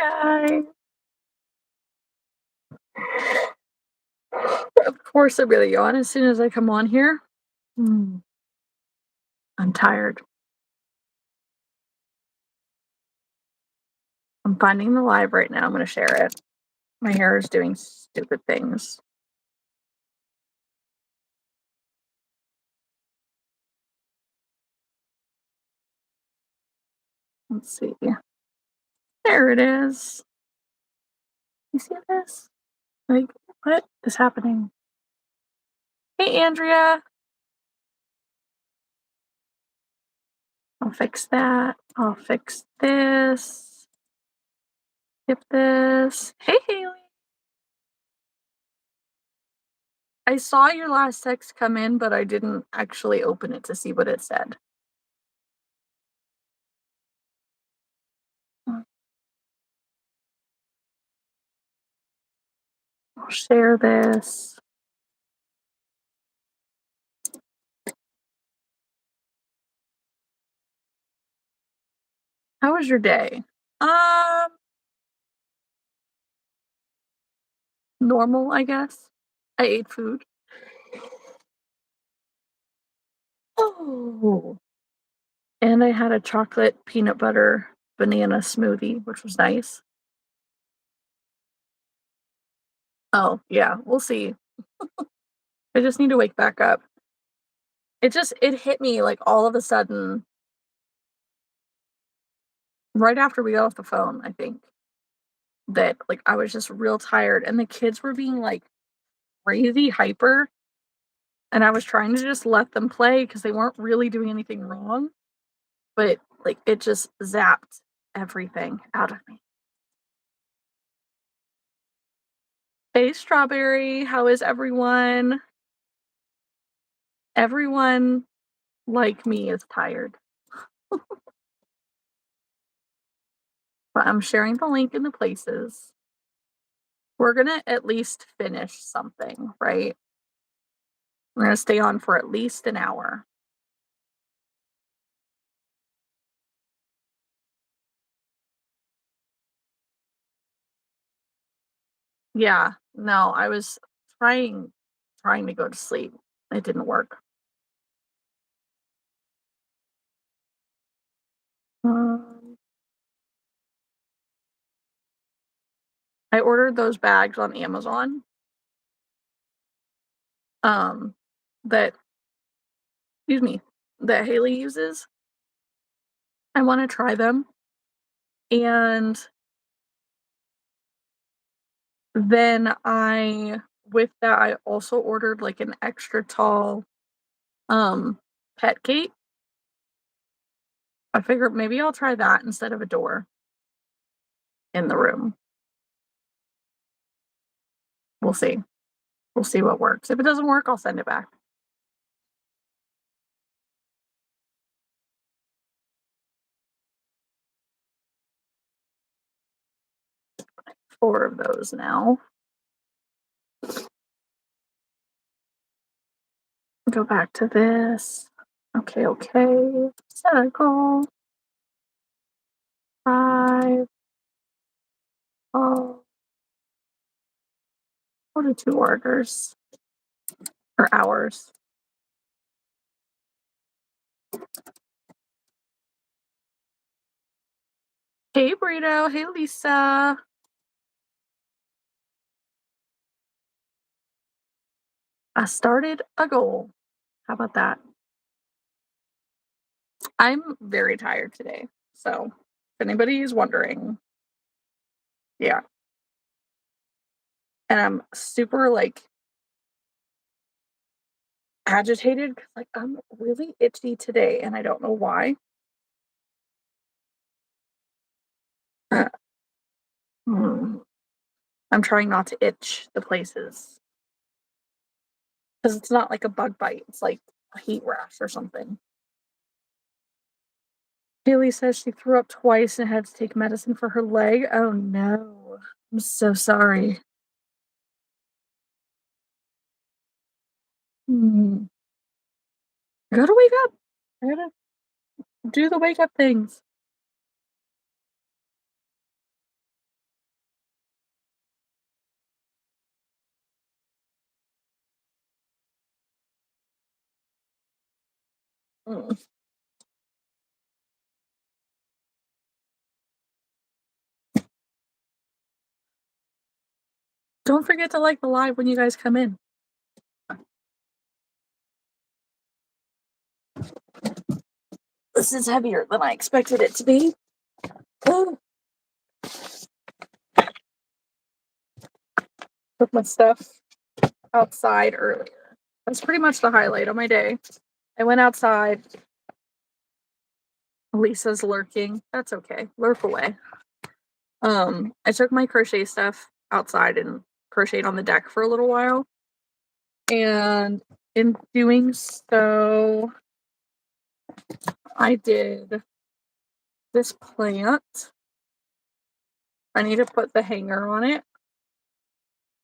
guys. Of course, I'm gonna yawn as soon as I come on here. Mm, I'm tired. I'm finding the live right now. I'm gonna share it. My hair is doing stupid things. Let's see. There it is. You see this? Like, what is happening? Hey, Andrea. I'll fix that. I'll fix this. Skip this. Hey, Haley. I saw your last text come in, but I didn't actually open it to see what it said. I'll share this. How was your day? Normal, I guess. I ate food. Oh. And I had a chocolate peanut butter banana smoothie, which was nice. Oh, yeah, we'll see. I just need to wake back up. It hit me like all of a sudden right after we got off the phone, I think, that like I was just real tired and the kids were being like crazy hyper and I was trying to just let them play because they weren't really doing anything wrong, but like it just zapped everything out of me. Hey, Strawberry, how is everyone? Everyone like me is tired, but I'm sharing the link in the places. We're gonna at least finish something, right? We're gonna stay on for at least an hour. Yeah, no, I was trying to go to sleep. It didn't work. Um, I ordered those bags on Amazon, um, that excuse me, that Haley uses. I wanna try them, and then I with that, I also ordered, like, an extra tall, um, pet gate. I figured maybe I'll try that instead of a door in the room. We'll see. We'll see what works. If it doesn't work, I'll send it back. 4 of those now. Go back to this. Okay, okay. Circle. 5. Oh, 42 orders or hours. Hey, Burrito. Hey, Lisa. I started a goal. How about that? I'm very tired today. So, if anybody is wondering, yeah. And I'm super like agitated because like I'm really itchy today and I don't know why. Uh, mm, I'm trying not to itch the places because it's not like a bug bite. It's like a heat rash or something. Haley says she threw up twice and had to take medicine for her leg. Oh no. I'm so sorry. Hmm. I gotta wake up. I gotta do the wake up things. Mm. Don't forget to like the live when you guys come in. This is heavier than I expected it to be. Oh, took my stuff outside earlier. That's pretty much the highlight of my day. I went outside. Lisa's lurking. That's okay. Lurk away. I took my crochet stuff outside and crocheted on the deck for a little while. And in doing so, I did this plant. I need to put the hanger on it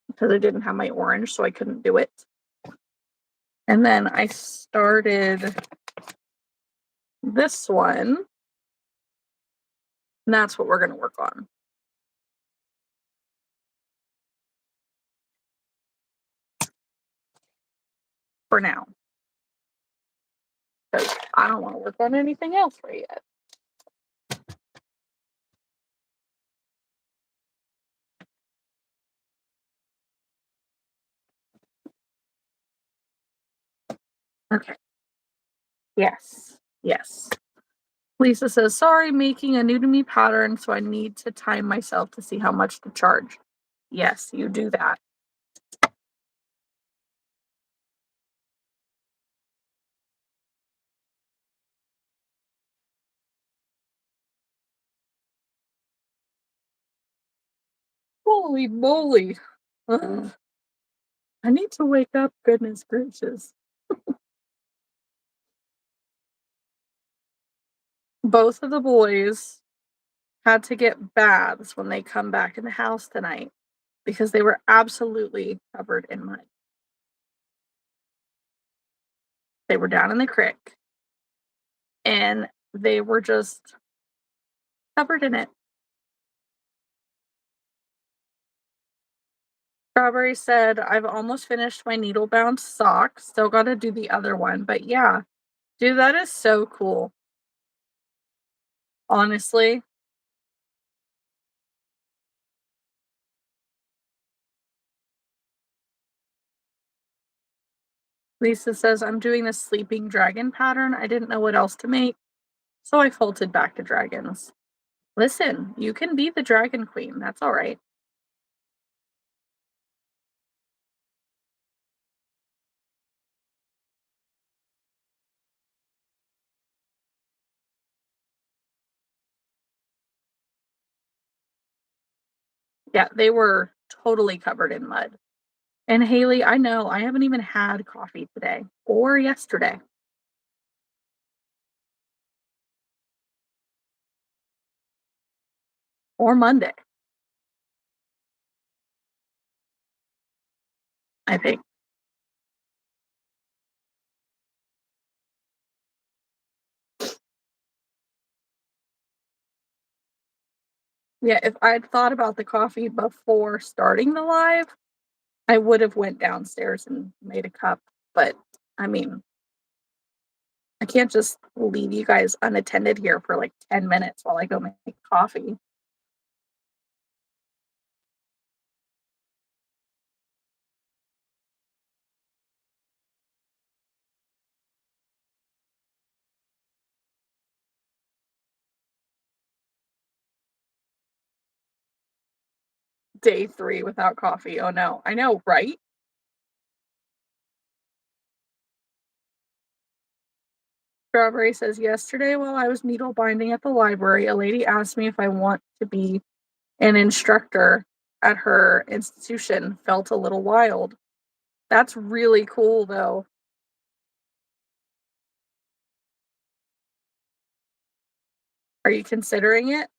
because I didn't have my orange, so I couldn't do it. And then I started this one, and that's what we're going to work on for now. Because I don't want to work on anything else right yet. Okay. Yes. Yes. Lisa says, sorry, making a new to me pattern, so I need to time myself to see how much to charge. Yes, you do that. Holy moly. Ugh. I need to wake up, goodness gracious. Both of the boys had to get baths when they come back in the house tonight because they were absolutely covered in mud. They were down in the creek and they were just covered in it. Strawberry said, I've almost finished my needle bound sock. Still got to do the other one. But yeah, dude, that is so cool. Honestly, Lisa says, I'm doing the sleeping dragon pattern. I didn't know what else to make, so I folded back to dragons. Listen, you can be the dragon queen. That's all right. Yeah, they were totally covered in mud. And Haley, I know I haven't even had coffee today or yesterday or Monday, I think. Yeah, if I'd thought about the coffee before starting the live, I would have went downstairs and made a cup. But I mean, I can't just leave you guys unattended here for like 10 minutes while I go make coffee. Day 3 without coffee. Oh no. I know, right? Strawberry says, yesterday while I was needle binding at the library, a lady asked me if I want to be an instructor at her institution. Felt a little wild. That's really cool though. Are you considering it?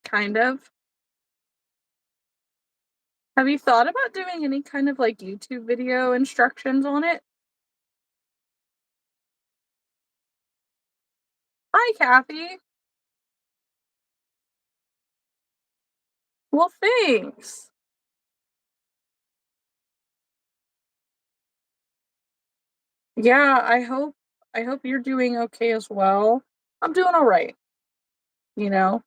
Kind of. Have you thought about doing any kind of, like, YouTube video instructions on it? Hi, Kathy. Well, thanks. Yeah, I hope you're doing okay as well. I'm doing alright, you know?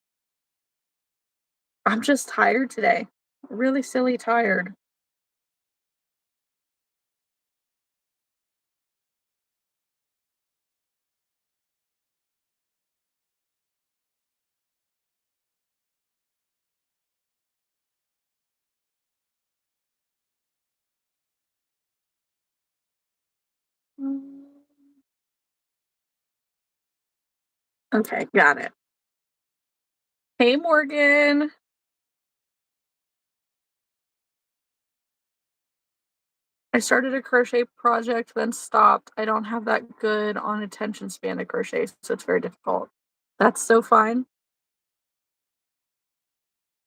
I'm just tired today. Really silly tired. Mm. Okay, got it. Hey, Morgan. I started a crochet project, then stopped. I don't have that good on attention span to crochet, so it's very difficult. That's so fine.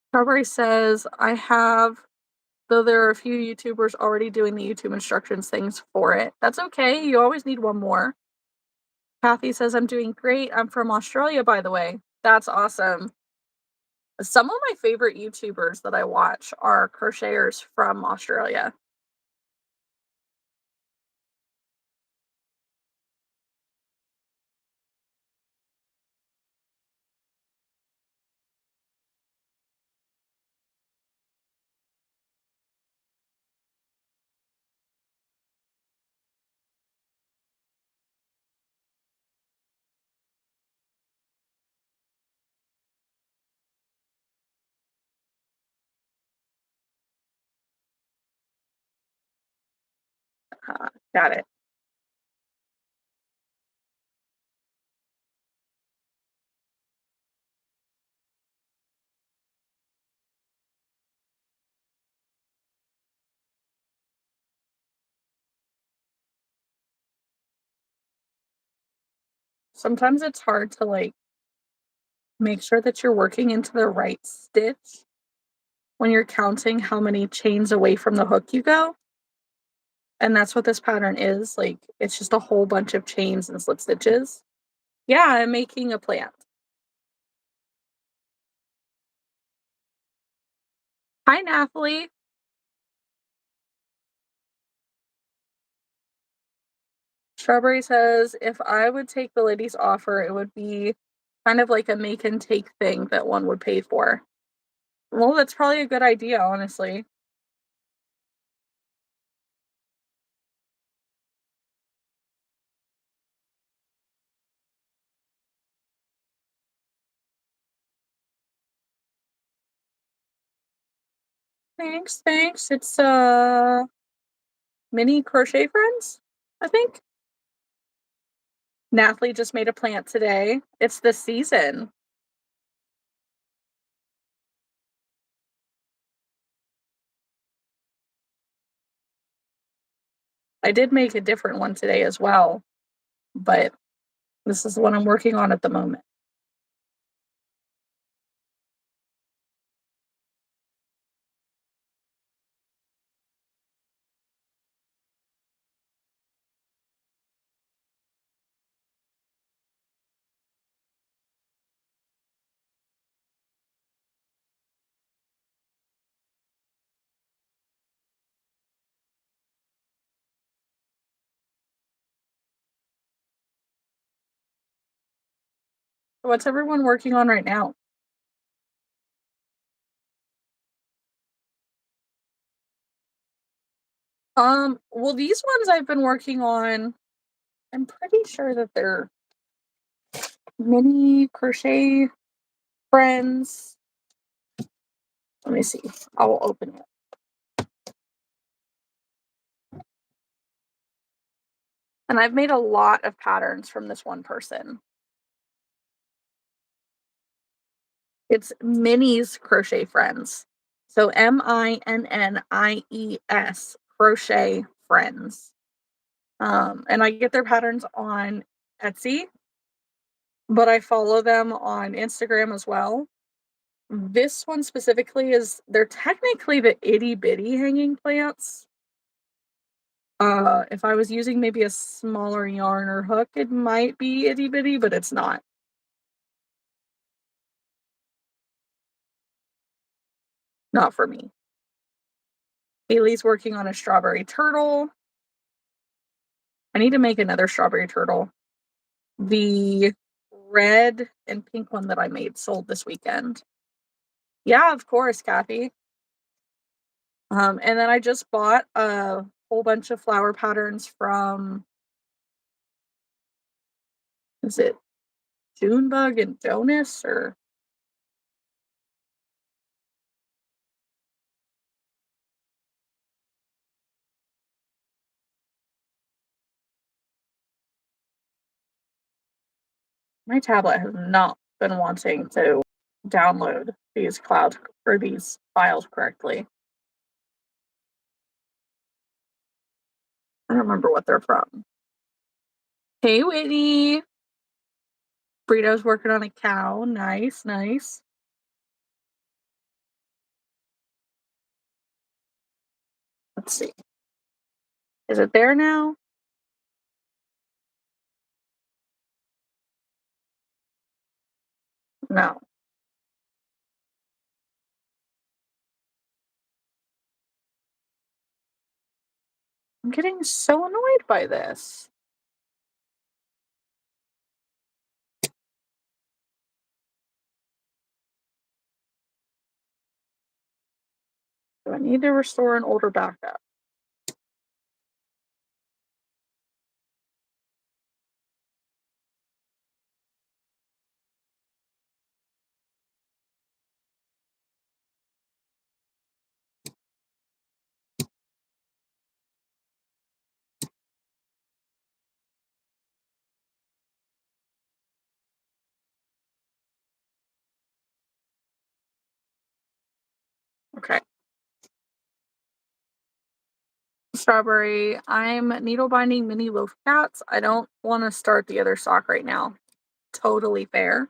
Strawberry says, I have, though there are a few YouTubers already doing the YouTube instructions things for it. That's okay. You always need one more. Kathy says, I'm doing great. I'm from Australia, by the way. That's awesome. Some of my favorite YouTubers that I watch are crocheters from Australia. Got it. Sometimes it's hard to like make sure that you're working into the right stitch when you're counting how many chains away from the hook you go. And that's what this pattern is. Like it's just a whole bunch of chains and slip stitches. Yeah, I'm making a plant. Hi, Nathalie. Strawberry says, if I would take the lady's offer, it would be kind of like a make and take thing that one would pay for. Well, that's probably a good idea, honestly. Thanks, thanks. It's mini crochet friends, I think. Nathalie just made a plant today. It's the season. I did make a different one today as well, but this is the one I'm working on at the moment. What's everyone working on right now? Well, these ones I've been working on, I'm pretty sure that they're mini crochet friends. Let me see. I will open it. And I've made a lot of patterns from this one person. It's Minnie's Crochet Friends. So Minnies Crochet Friends. And I get their patterns on Etsy, but I follow them on Instagram as well. This one specifically is they're technically the itty bitty hanging plants. If I was using maybe a smaller yarn or hook, it might be itty bitty, but it's not. Not for me. Haley's working on a strawberry turtle. I need to make another strawberry turtle. The red and pink one that I made sold this weekend. Yeah, of course, Kathy. And then I just bought a whole bunch of flower patterns from, is it Junebug and Jonas or my tablet has not been wanting to download these clouds or these files correctly. I don't remember what they're from. Hey, Whitney. Burrito's working on a cow. Nice, nice. Let's see. Is it there now? No. I'm getting so annoyed by this. Do I need to restore an older backup? Okay. Strawberry. I'm needle binding mini loaf cats. I don't want to start the other sock right now. Totally fair.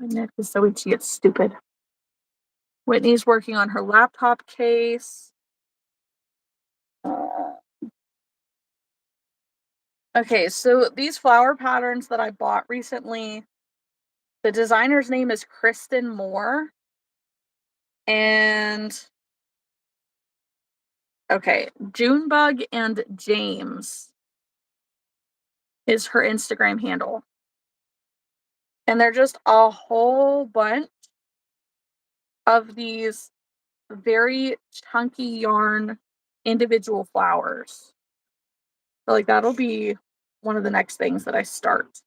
My neck is so itchy, it's stupid. Whitney's working on her laptop case. Uh, okay, so these flower patterns that I bought recently, the designer's name is Kristen Moore. And okay, Junebug and James is her Instagram handle. And they're just a whole bunch of these very chunky yarn individual flowers. So like that'll be one of the next things that I start.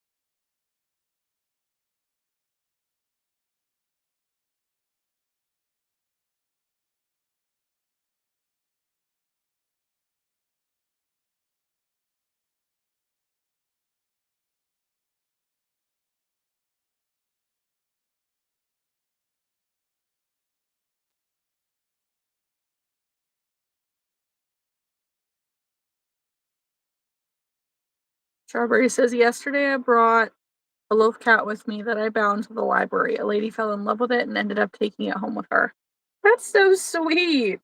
Strawberry says, yesterday I brought a loaf cat with me that I bound to the library. A lady fell in love with it and ended up taking it home with her. That's so sweet.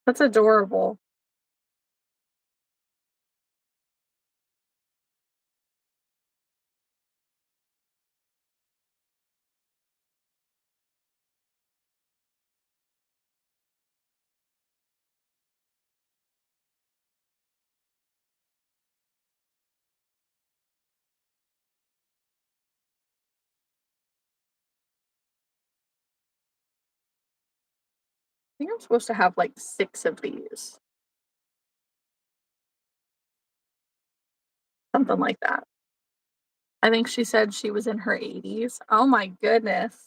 That's adorable. I think I'm supposed to have like 6 of these. Something like that. I think she said she was in her 80s. Oh my goodness.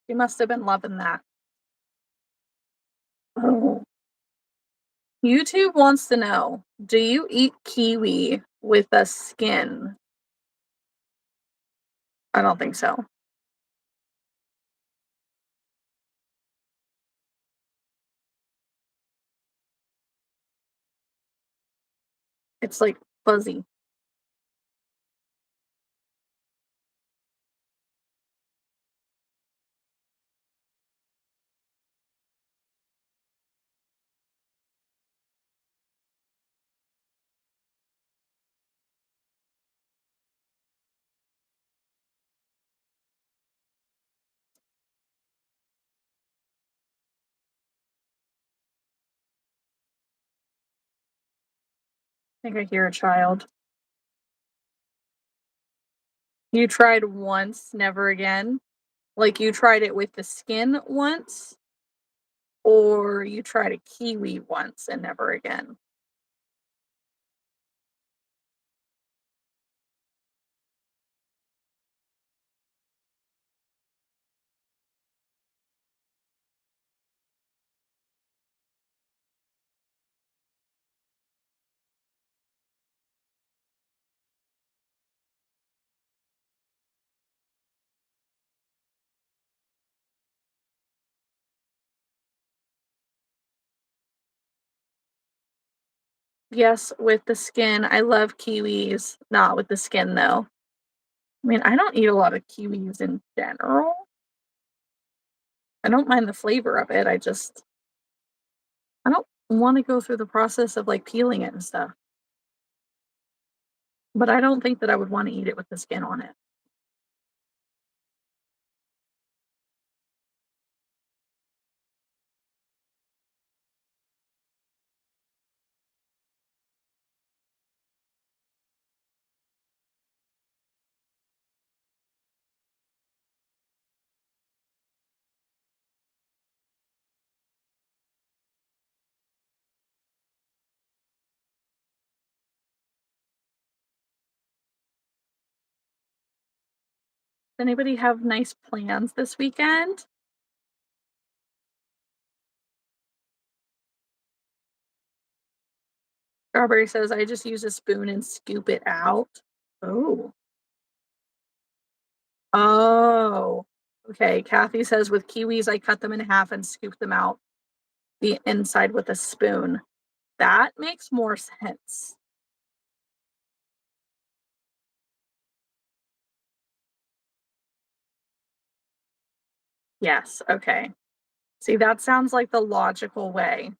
You must have been loving that. Oh. YouTube wants to know, do you eat kiwi with a skin? I don't think so. It's, like, fuzzy. I think I hear a child. You tried once, never again? Like, you tried it with the skin once, or you tried a kiwi once and never again? Yes, with the skin. I love kiwis, not with the skin, though. I mean, I don't eat a lot of kiwis in general. I don't mind the flavor of it, I don't wanna go through the process of, like, peeling it and stuff, but I don't think that I would wanna eat it with the skin on it. Does anybody have nice plans this weekend? Strawberry says, "I just use a spoon and scoop it out." Oh. Oh. Okay, Kathy says, "With kiwis, I cut them in half and scoop them out the inside with a spoon." That makes more sense. Yes, okay. See, that sounds like the logical way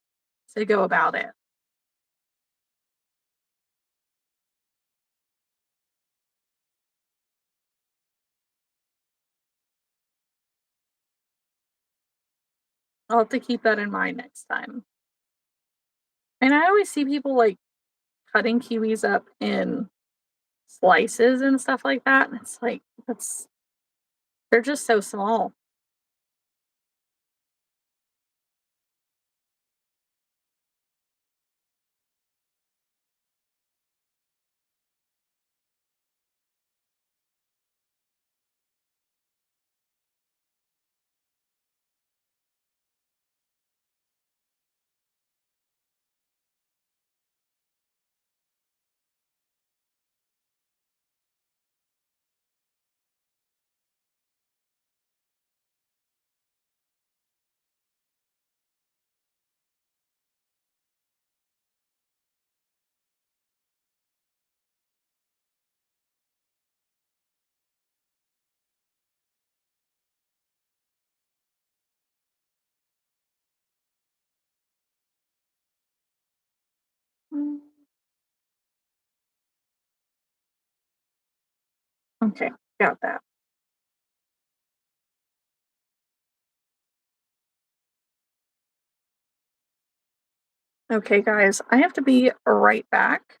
to go about it. I'll have to keep that in mind next time. And I always see people, like, cutting kiwis up in slices and stuff like that, and it's like, that's they're just so small. Mm, okay, got that. Okay, guys, I have to be right back.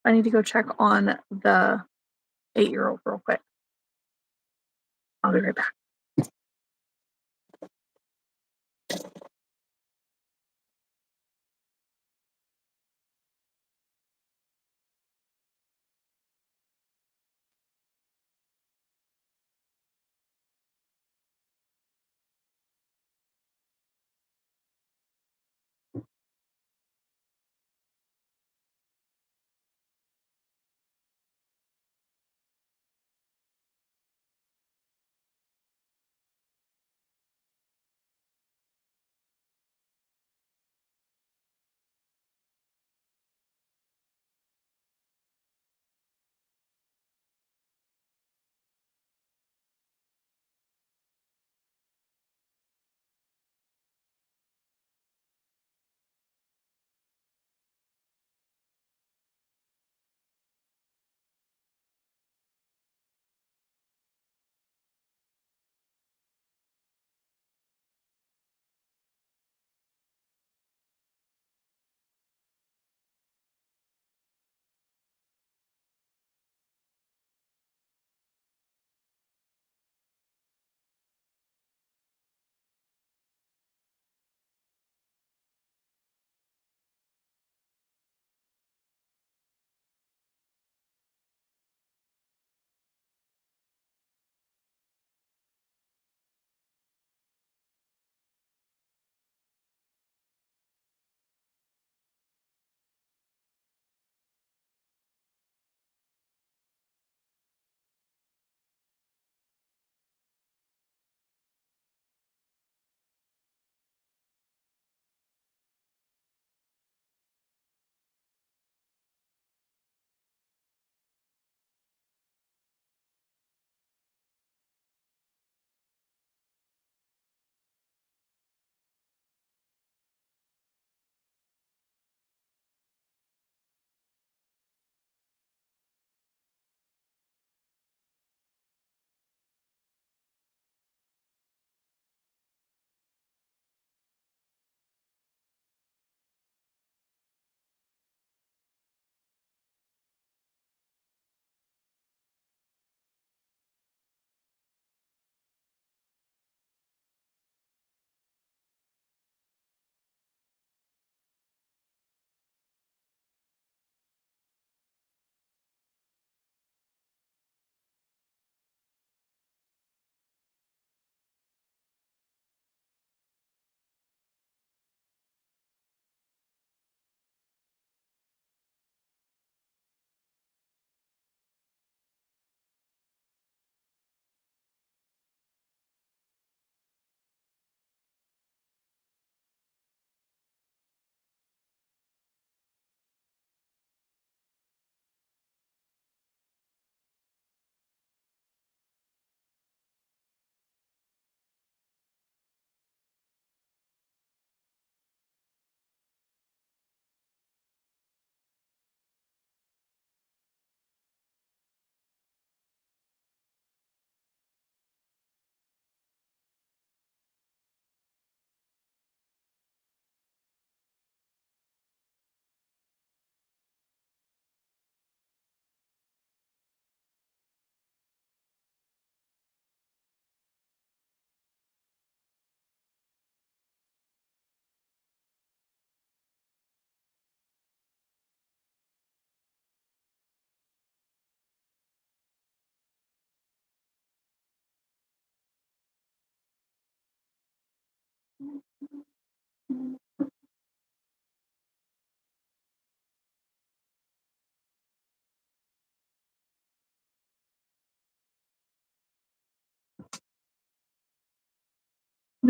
I need to go check on the 8-year-old real quick. I'll be right back.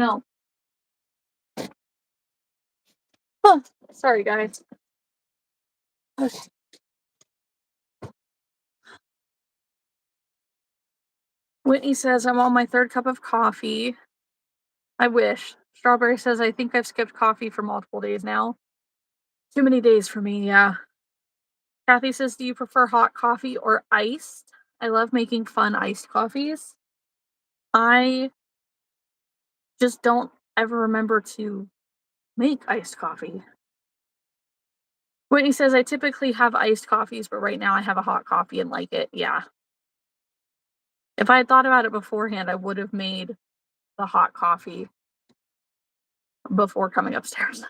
No. Huh. Sorry, guys. Okay. Whitney says, I'm on my third cup of coffee. I wish. Strawberry says, I think I've skipped coffee for multiple days now. Too many days for me, yeah. Kathy says, do you prefer hot coffee or iced? I love making fun iced coffees. I just don't ever remember to make iced coffee. Whitney says, I typically have iced coffees, but right now I have a hot coffee and like it. Yeah. If I had thought about it beforehand, I would have made the hot coffee before coming upstairs.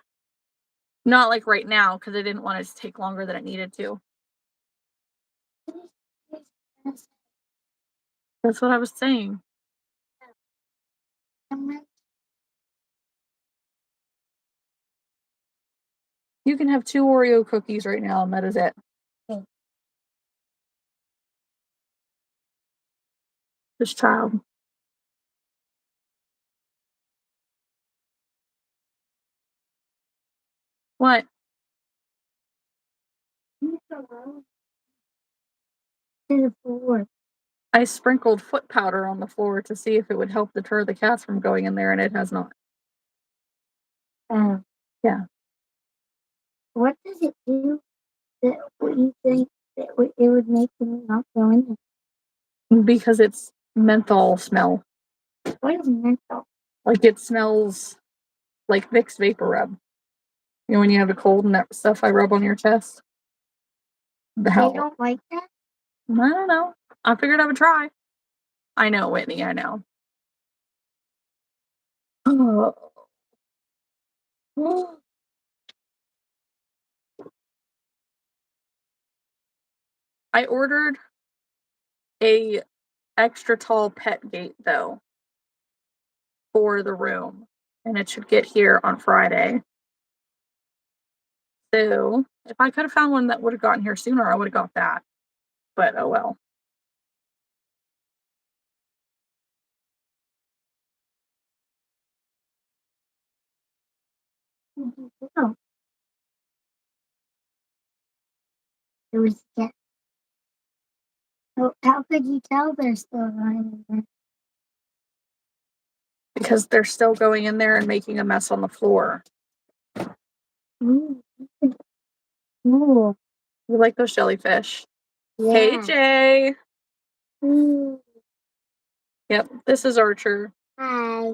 Not like right now, because I didn't want it to take longer than it needed to. That's what I was saying. You can have 2 Oreo cookies right now, and that is it. This child. What? I sprinkled foot powder on the floor to see if it would help deter the cats from going in there, and it has not. Yeah. What does it do that what you think that it would make them not go in Because it's menthol smell. there? What is menthol? Like, it smells like Vicks Vapor Rub. You know, when you have a cold and that stuff I rub on your chest? The They hell. don't like that? I don't know. I figured I would try. I know, Whitney, I know. Oh. I ordered a extra tall pet gate, though, for the room, and it should get here on Friday. So, if I could have found one that would have gotten here sooner, I would have got that. But oh well. Oh, it was yeah. So how could you tell they're still running in Because they're still going in there and making a mess on the floor. there? Ooh. Ooh. You like those jellyfish? Hey, Yeah. Jay. Ooh. Yep, this is Archer. Hi.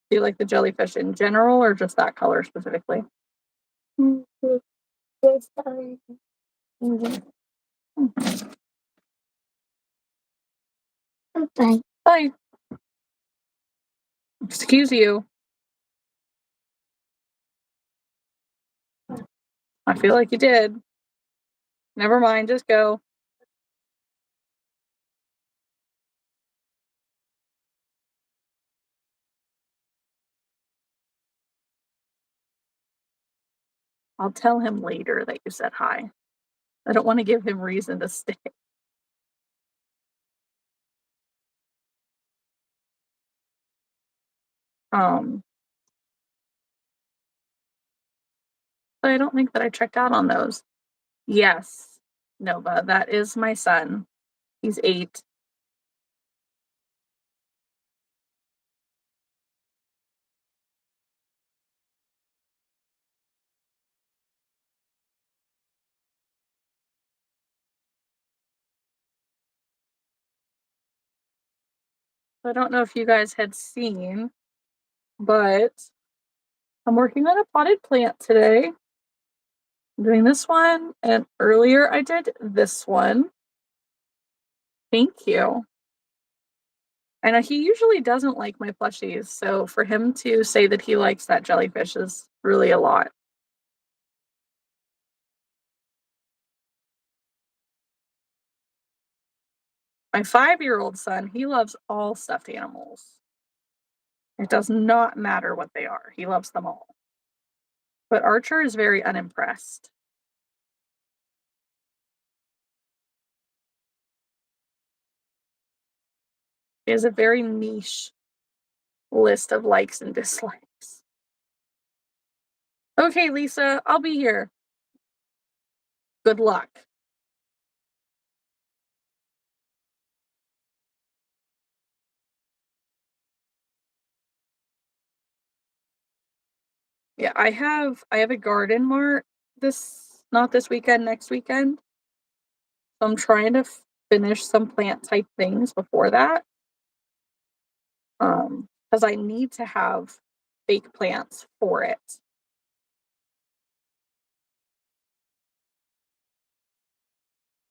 Do you like the jellyfish in general or just that color specifically? This other thing. Okay. Bye. Excuse you. I feel like you did. Never mind, just go. I'll tell him later that you said hi. I don't want to give him reason to stay. Um, but I don't think that I checked out on those. Yes, Nova, that is my son. He's 8. I don't know if you guys had seen, but I'm working on a potted plant today. I'm doing this one, and earlier I did this one. Thank you. And he usually doesn't like my plushies, so for him to say that he likes that jellyfish is really a lot. My 5-year-old son, he loves all stuffed animals. It does not matter what they are, he loves them all. But Archer is very unimpressed. She has a very niche list of likes and dislikes. Okay, Lisa, I'll be here. Good luck. Yeah, I have a garden mart this not this weekend, next weekend. So I'm trying to finish some plant type things before that. Because I need to have fake plants for it.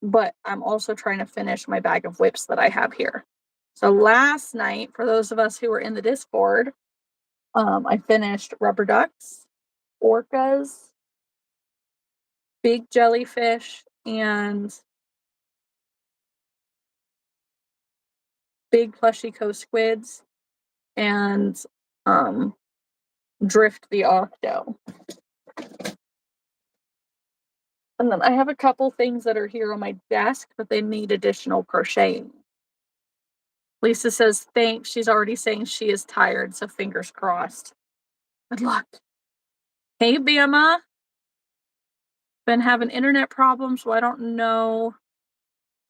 But I'm also trying to finish my bag of whips that I have here. So last night, for those of us who were in the Discord, I finished rubber ducks, orcas, big jellyfish, and big plushy coast squids, and um, drift the octo. And then I have a couple things that are here on my desk, but they need additional crocheting. Lisa says thanks. She's already saying she is tired, so fingers crossed. Good luck. Hey, Bama. Been having internet problems, so I don't know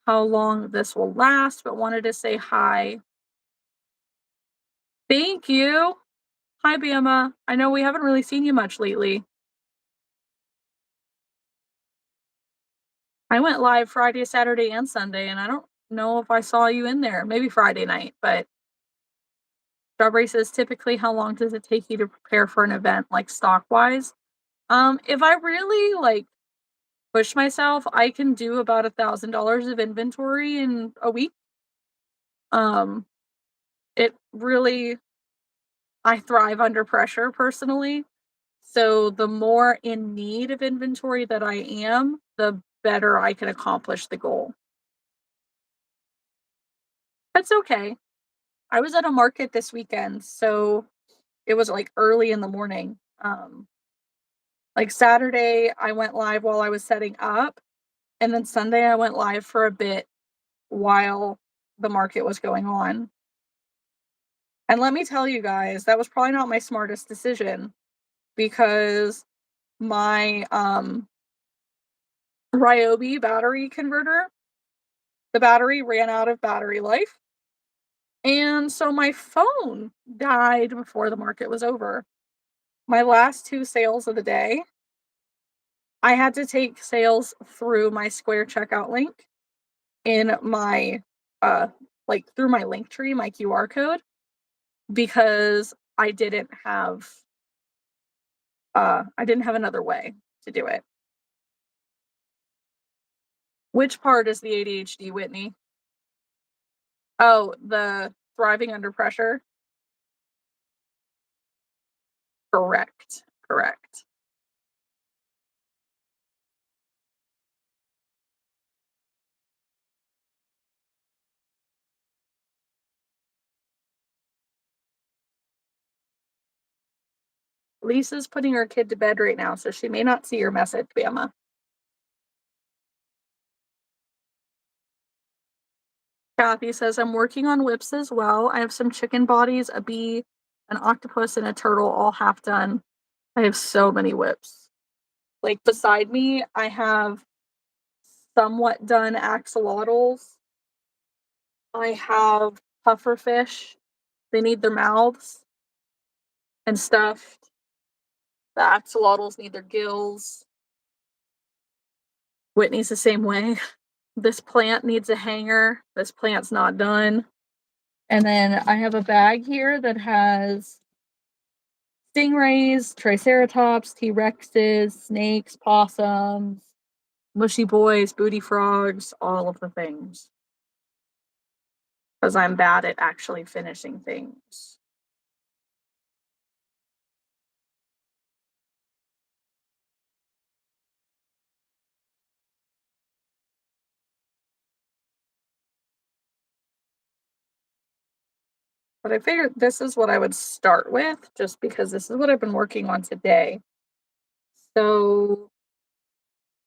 how long this will last, but wanted to say hi. Thank you. Hi, Bama. I know we haven't really seen you much lately. I went live Friday, Saturday, and Sunday, and I don't know if I saw you in there. Maybe Friday night, but Strawberry says typically how long does it take you to prepare for an event like stock wise? If I really like push myself, I can do about $1,000 of inventory in a week. Um, it really I thrive under pressure personally. So the more in need of inventory that I am, the better I can accomplish the goal. That's okay. I was at a market this weekend, so it was like early in the morning. Like Saturday, I went live while I was setting up, and then Sunday I went live for a bit while the market was going on. And let me tell you guys, that was probably not my smartest decision because my Ryobi battery converter, the battery ran out of battery life. And so my phone died before the market was over. My last two sales of the day, I had to take sales through my Square checkout link in my uh like through my link tree, my QR code, because I didn't have another way to do it. Which part is the ADHD, Whitney? Oh, the thriving under pressure? Correct. Correct. Lisa's putting her kid to bed right now, so she may not see your message, Bama. Kathy says, I'm working on whips as well. I have some chicken bodies, a bee, an octopus, and a turtle all half done. I have so many whips. Like beside me, I have somewhat done axolotls. I have pufferfish. They need their mouths and stuffed. The axolotls need their gills. Whitney's the same way. This plant needs a hanger. This plant's not done. And then I have a bag here that has stingrays, triceratops, T-Rexes, snakes, possums, mushy boys, booty frogs, all of the things. Because I'm bad at actually finishing things. But I figured this is what I would start with, just because this is what I've been working on today. So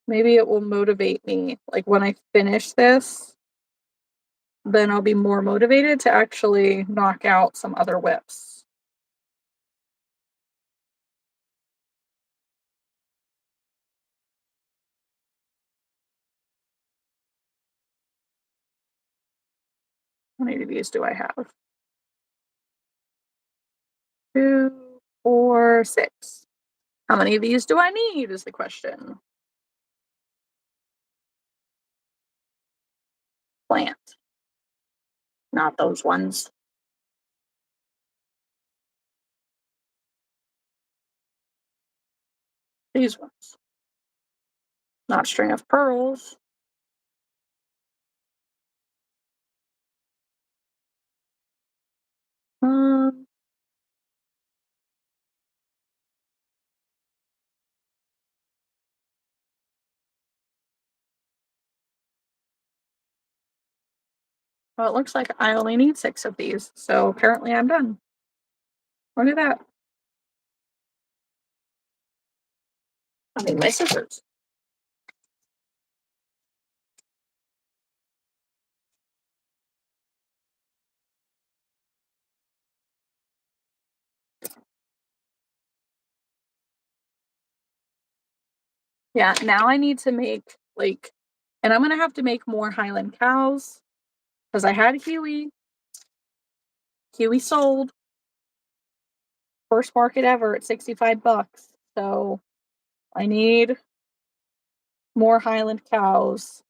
maybe it will motivate me. Like when I finish this, then I'll be more motivated to actually knock out some other whips. How many of these do I have? 2, 4, 6. How many of these do I need is the question. Plant, not those ones. These ones. Not string of pearls. Um, well, it looks like I only need 6 of these, so apparently I'm done. Look at that. I need my scissors. Yeah, now I need to make, like, and I'm gonna have to make more Highland cows because I had Huey. Huey sold. First market ever at 65 bucks. So I need more Highland cows.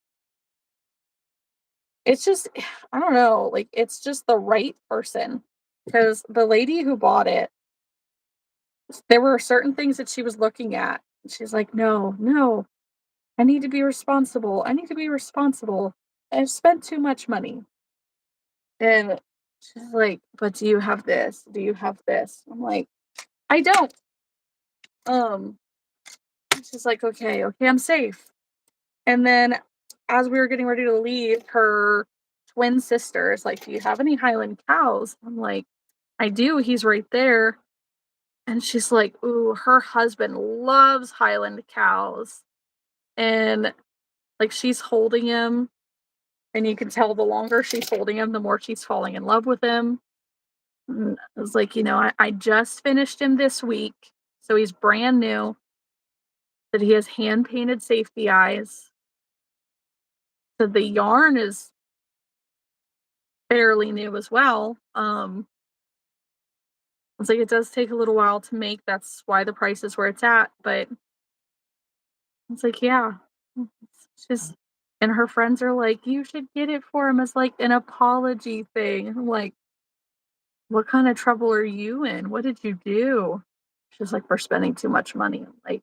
It's just, I don't know, like, it's just the right person. Because the lady who bought it, there were certain things that she was looking at. She's like, no, no, I need to be responsible. I need to be responsible. I've spent too much money. And she's like, but do you have this? Do you have this? I'm like, I don't. Um, she's like, okay, okay, I'm safe. And then as we were getting ready to leave, her twin sister is like, do you have any Highland cows? I'm like, I do. He's right there. And she's like, ooh, her husband loves Highland cows. And like she's holding him. And you can tell the longer she's holding him, the more she's falling in love with him. And I was like, I just finished him this week. So he's brand new. That he has hand painted safety eyes. So the yarn is fairly new as well. It's like it does take a little while to make. That's why the price is where it's at. But it's like, yeah, it's just, and her friends are like, you should get it for him as like an apology thing. I'm like, what kind of trouble are you in? What did you do? She's like, we're spending too much money. I'm like,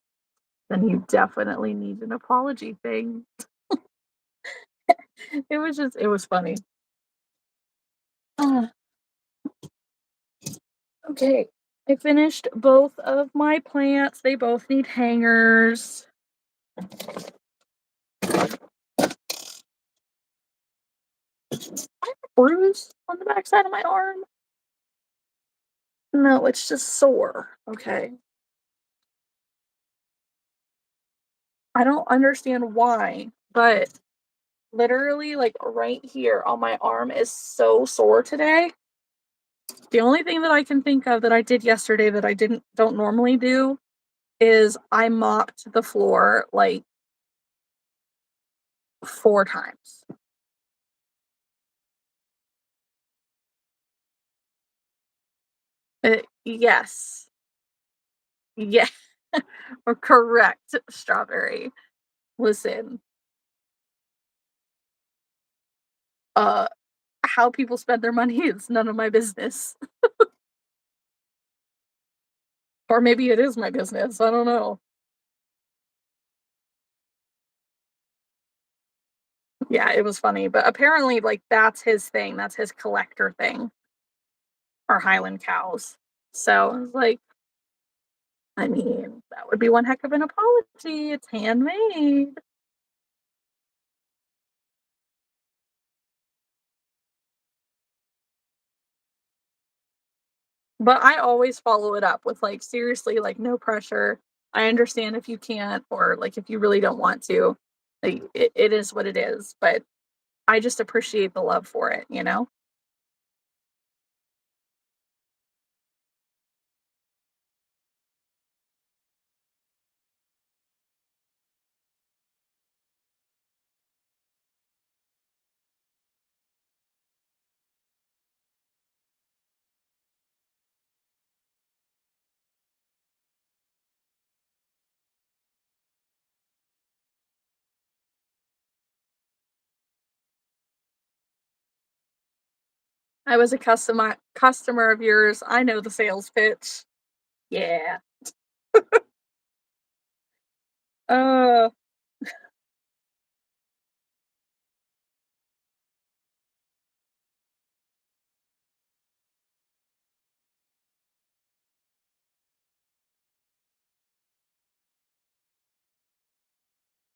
then you definitely need an apology thing. It was funny. Uh, okay. I finished both of my plants. They both need hangers. I have a bruise on the backside of my arm. No, it's just sore. Okay. I don't understand why, but literally, like right here on my arm is so sore today. The only thing that I can think of that I did yesterday that I don't normally do is I mopped the floor like 4 times. Yes. Yeah. Or correct, strawberry. Listen, uh, how people spend their money is none of my business. Or maybe it is my business, I don't know. Yeah, it was funny, but apparently, like, that's his thing, that's his collector thing, are Highland cows. So, I was like, I mean, that would be one heck of an apology, it's handmade. But I always follow it up with, like, seriously, like, no pressure. I understand if you can't or, like, if you really don't want to. Like, it is what it is, but I just appreciate the love for it, you know? I was a customer of yours. I know the sales pitch. Yeah. Uh,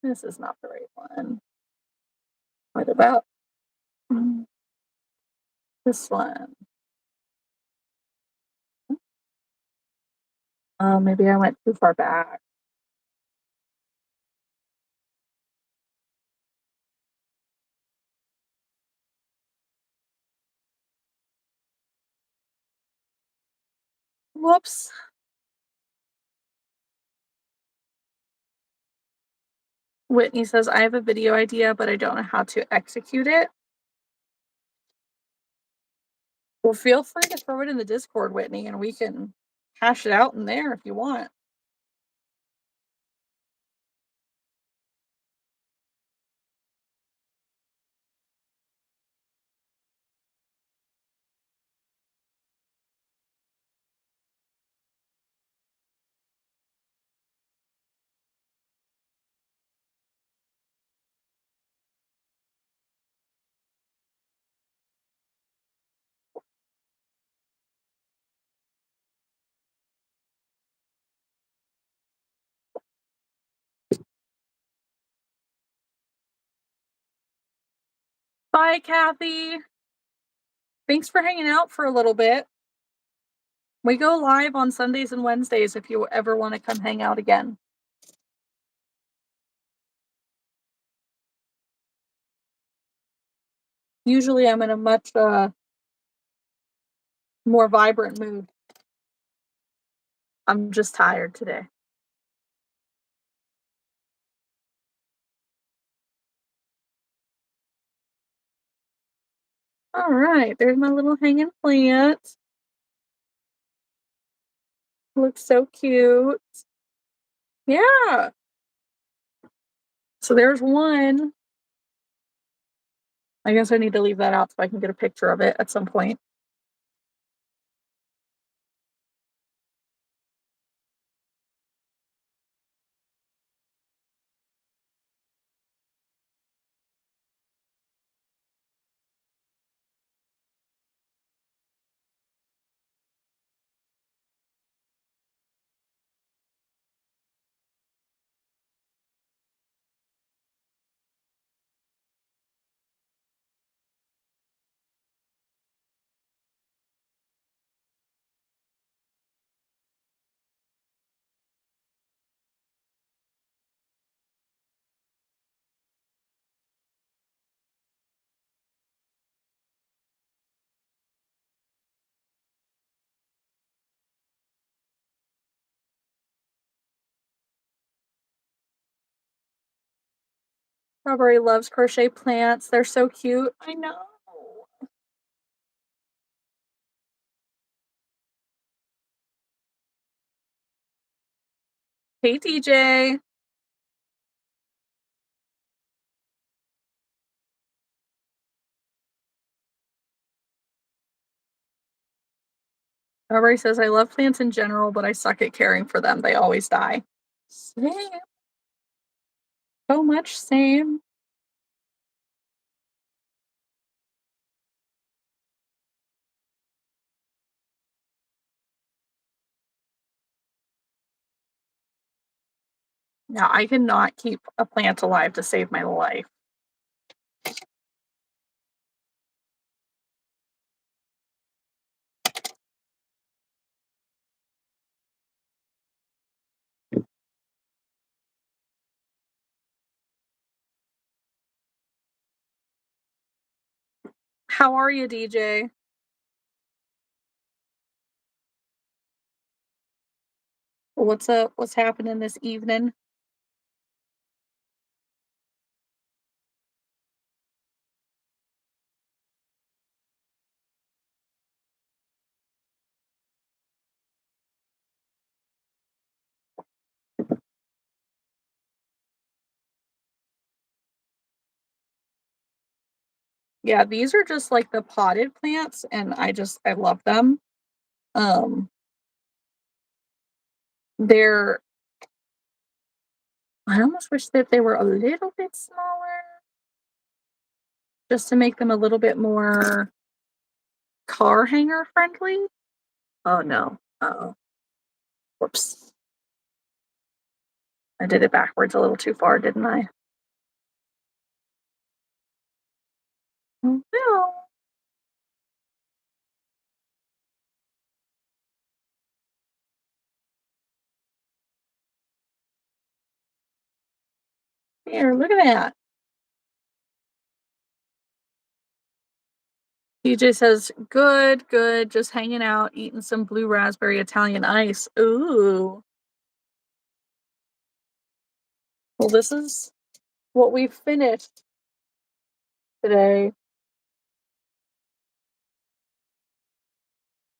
this is not the right one. What about mm, this one? Oh, maybe I went too far back. Whoops. Whitney says, I have a video idea, but I don't know how to execute it. Well, feel free to throw it in the Discord, Whitney, and we can hash it out in there if you want. Bye, Kathy. Thanks for hanging out for a little bit. We go live on Sundays and Wednesdays if you ever want to come hang out again. Usually I'm in a much more vibrant mood. I'm just tired today. All right, there's my little hanging plant. Looks so cute. Yeah. So there's one. I guess I need to leave that out so I can get a picture of it at some point. Strawberry loves crochet plants. They're so cute. I know. Hey, DJ. Strawberry says, I love plants in general, but I suck at caring for them. They always die. Same. So much same. Now, I cannot keep a plant alive to save my life. How are you, DJ? What's up? What's happening this evening? Yeah, these are just like the potted plants, and I love them. Um, they're I almost wish that they were a little bit smaller just to make them a little bit more car hanger friendly. Oh no. Uh-oh. Whoops. I did it backwards a little too far, didn't I? Oh, no. Here, look at that. DJ says, good, good, just hanging out, eating some blue raspberry Italian ice. Ooh. Well, this is what we finished today.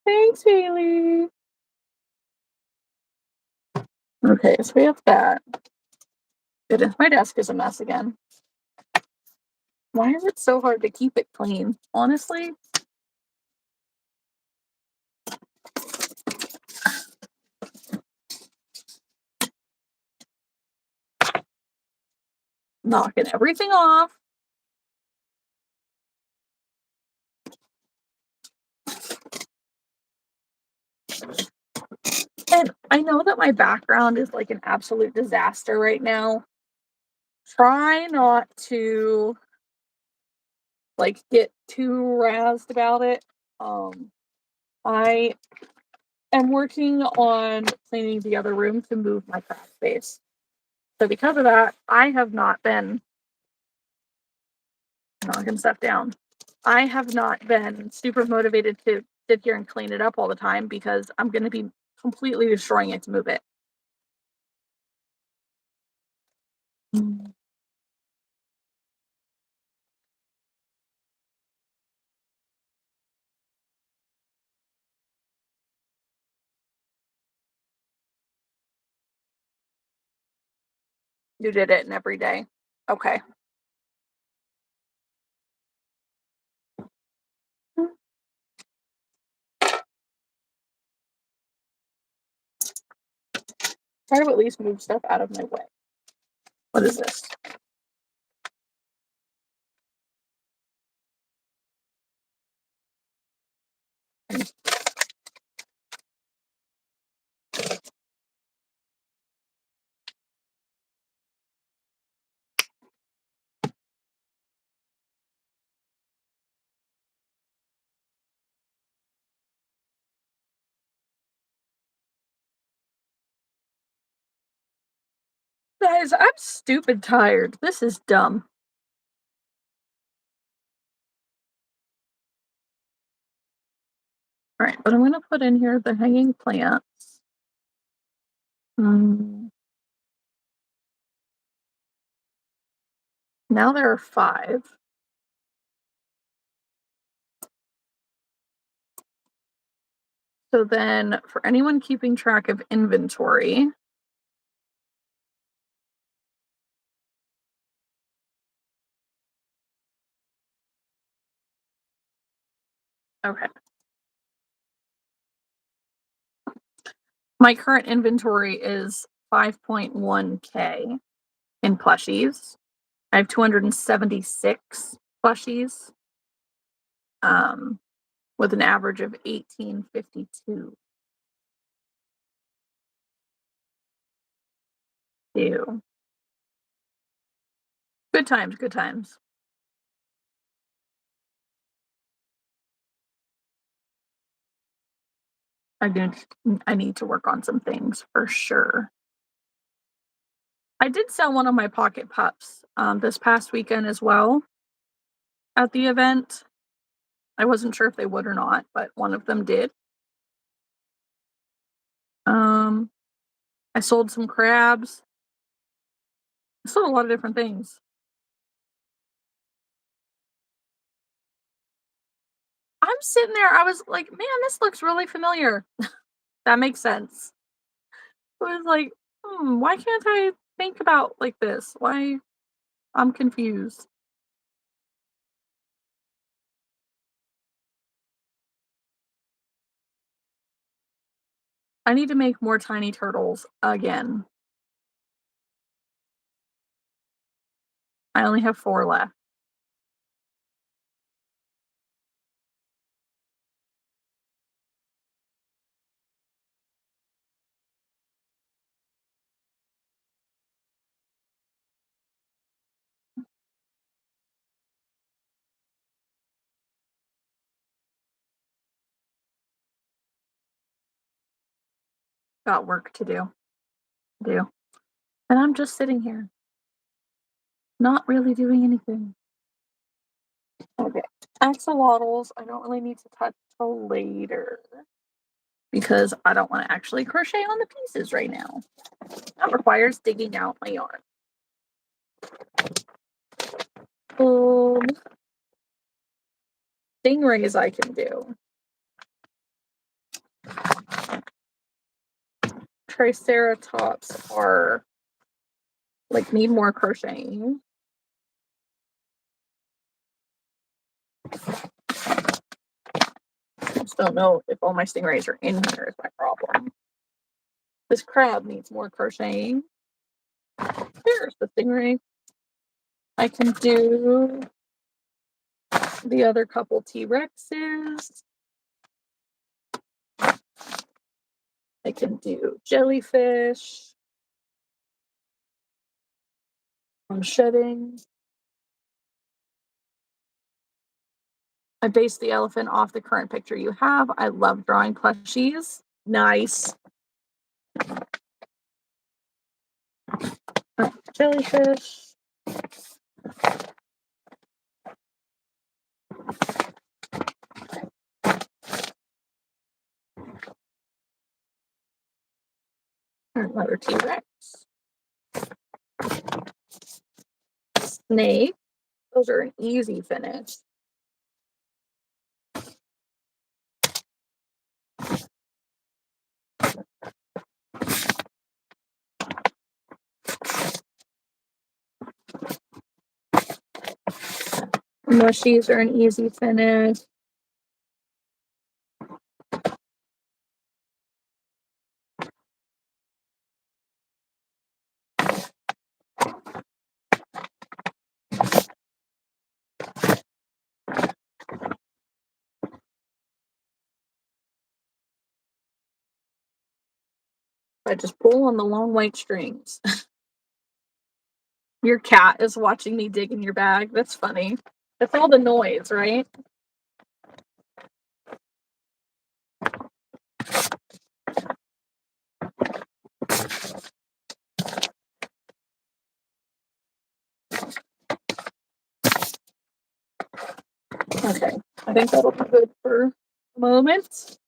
Thanks, Haley. Okay, so we have that. Goodness, my desk is a mess again. Why is it so hard to keep it clean? Honestly, knocking everything off. And I know that my background is like an absolute disaster right now. Try not to like get too razzed about it. Um, I am working on cleaning the other room to move my craft space. So because of that, I have not been knocking stuff down. I have not been super motivated to sit here and clean it up all the time because I'm going to be completely destroying it to move it. Mm. You did it in every day. Okay. Try to at least move stuff out of my way. What is this? Guys, I'm stupid tired. This is dumb. All right, but I'm going to put in here the hanging plants. Mm, now there are 5. So then for anyone keeping track of inventory, okay. My current inventory is 5.1K in plushies. I have 276 plushies, um, with an average of 1852. Ew. Good times, good times. I do. I need to work on some things for sure. I did sell one of my pocket pups this past weekend as well at the event. I wasn't sure if they would or not, but one of them did. Um, I sold some crabs. I sold a lot of different things. I'm sitting there, I was like, "Man, this looks really familiar." That makes sense. I was like, why can't I think about like this? Why I'm confused. I need to make more tiny turtles again. I only have 4 left. Got work to do. And I'm just sitting here, not really doing anything. Okay. Axolotls, I don't really need to touch till later because I don't want to actually crochet on the pieces right now. That requires digging out my yarn. Um, Stingrays I can do. Triceratops are like need more crocheting. I just don't know if all my stingrays are in here is my problem. This crab needs more crocheting. There's the stingray. I can do the other couple T-Rexes. I can do jellyfish. I'm shedding. I based the elephant off the current picture you have. I love drawing plushies. Nice. Jellyfish. Another T-Rex. Snake. Those are an easy finish. Mushies are an easy finish. I just pull on the long white strings. Your cat is watching me dig in your bag. That's funny. That's all the noise, right? Okay. I think that'll be good for a moment.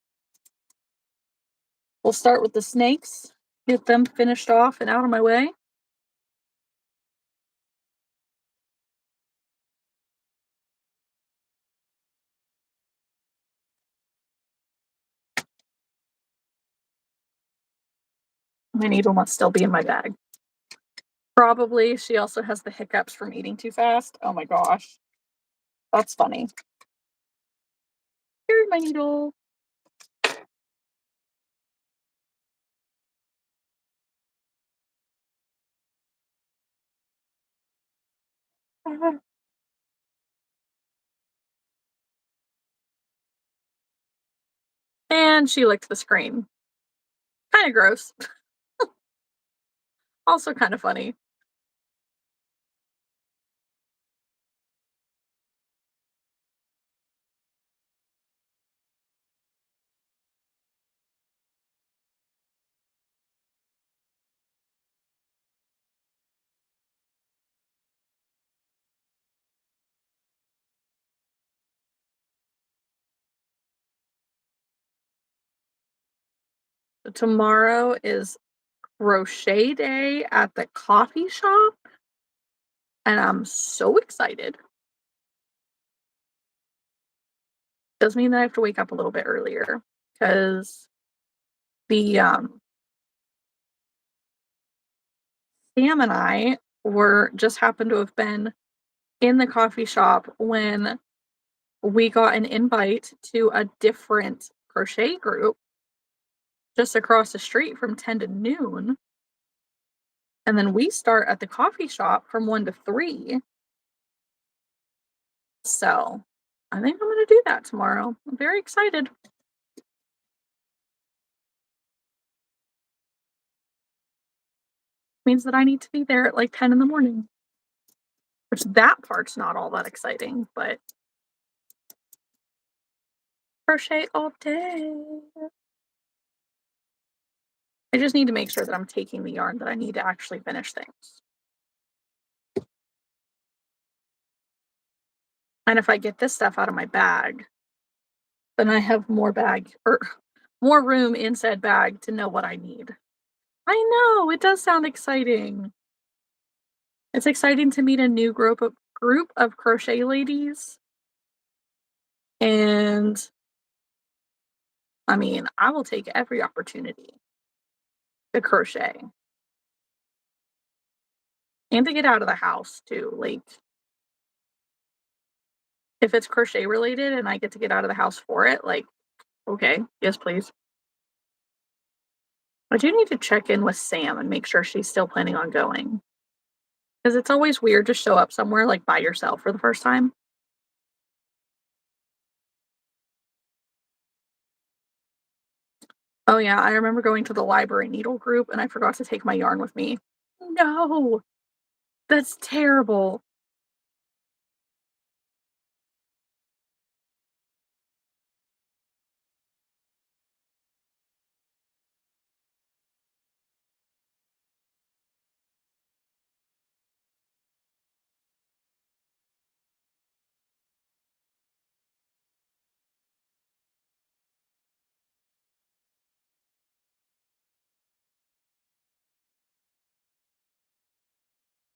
We'll start with the snakes, get them finished off and out of my way. My needle must still be in my bag. Probably. She also has the hiccups from eating too fast. Oh my gosh. That's funny. Here's my needle. And she licked the screen. Kind of gross. Also kind of funny. tomorrow is crochet day at the coffee shop, and I'm so excited. Does mean that I have to wake up a little bit earlier because the Sam and I were just happened to have been in the coffee shop when we got an invite to a different crochet group just across the street from 10 to noon. And then we start at the coffee shop from 1 to 3. So I think I'm going to do that tomorrow. I'm very excited. Means that I need to be there at like 10 in the morning, which that part's not all that exciting, but crochet all day. I just need to make sure that I'm taking the yarn that I need to actually finish things. And if I get this stuff out of my bag, then I have more bag or more room in said bag to know what I need. I know, it does sound exciting. It's exciting to meet a new group of crochet ladies. And I mean, I will take every opportunity to crochet and to get out of the house too. Like if it's crochet related and I get to get out of the house for it, like okay, yes please. I do need to check in with Sam and make sure she's still planning on going. Because it's always weird to show up somewhere like by yourself for the first time. Oh yeah, I remember going to the library needle group and I forgot to take my yarn with me. No, that's terrible.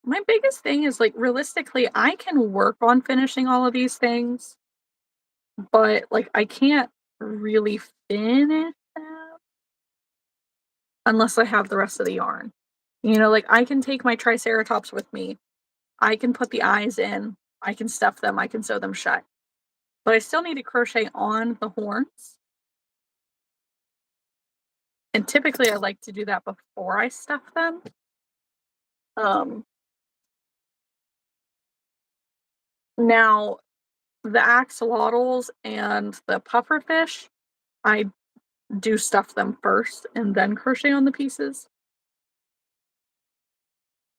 My biggest thing is like realistically, I can work on finishing all of these things, but like I can't really finish them unless I have the rest of the yarn. Like I can take my triceratops with me. I can put the eyes in, I can stuff them, I can sew them shut. But I still need to crochet on the horns. And typically I like to do that before I stuff them. Um Now the axolotls and the pufferfish, I do stuff them first and then crochet on the pieces.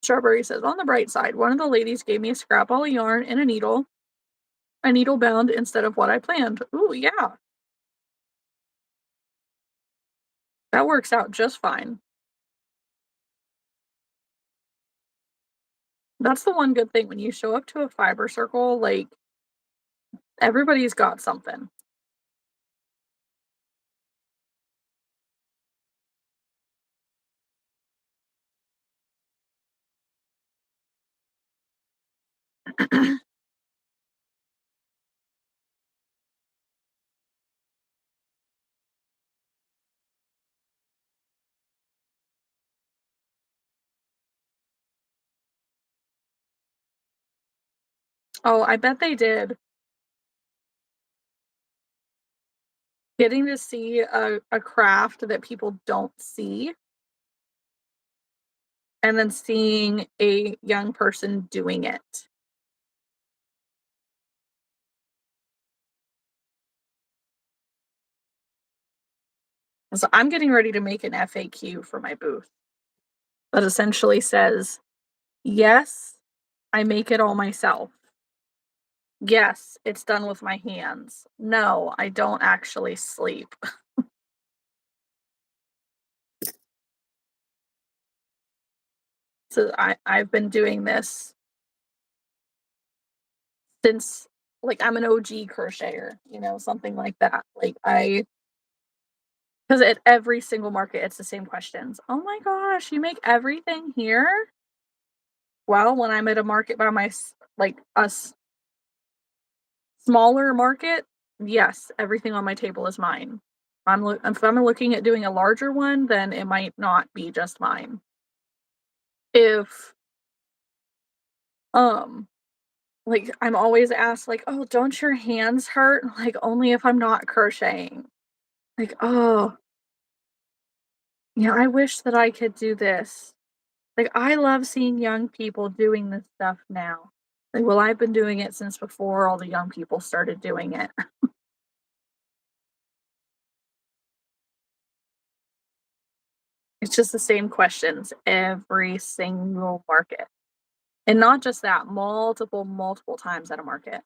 Strawberry says, on the bright side, one of the ladies gave me a scrap ball of yarn and a needle bound instead of what I planned. Ooh, yeah, that works out just fine. That's the one good thing when you show up to a fiber circle, like everybody's got something. Oh, I bet they did. Getting to see a craft that people don't see and then seeing a young person doing it. So I'm getting ready to make an FAQ for my booth that essentially says, yes, I make it all myself. Yes, it's done with my hands. No, I don't actually sleep. So I've been doing this since like I'm an OG crocheter, something like that. Like 'Cause at every single market, it's the same questions. "Oh my gosh, you make everything here?" Well, when I'm at a market by my like, smaller market, yes, everything on my table is mine. If I'm looking at doing a larger one, then it might not be just mine. If, um, like, I'm always asked, like, "Oh, don't your hands hurt?" Like, "Only if I'm not crocheting." Like, "Oh, yeah, I wish that I could do this." Like, I love seeing young people doing this stuff now. Like, well, I've been doing it since before all the young people started doing it. It's just the same questions every single market. And not just that, multiple, multiple times at a market.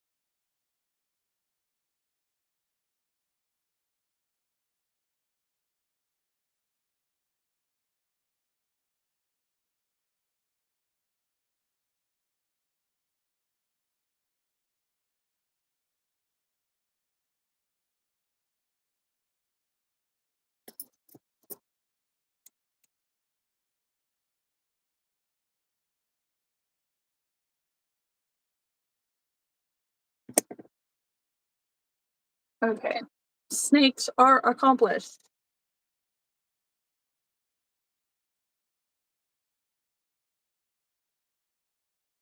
Okay. Snakes are accomplished.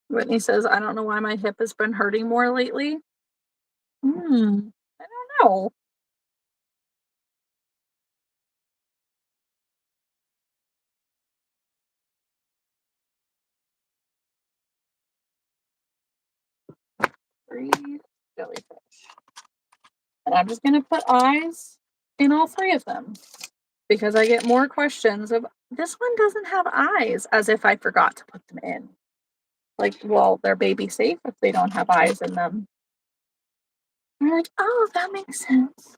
Whitney says, I don't know why my hip has been hurting more lately. Hmm. I don't know. 3 jellyfish. And I'm just gonna put eyes in all 3 of them because I get more questions of this one doesn't have eyes, as if I forgot to put them in. Like, well, they're baby safe if they don't have eyes in them. And you're like, oh, that makes sense.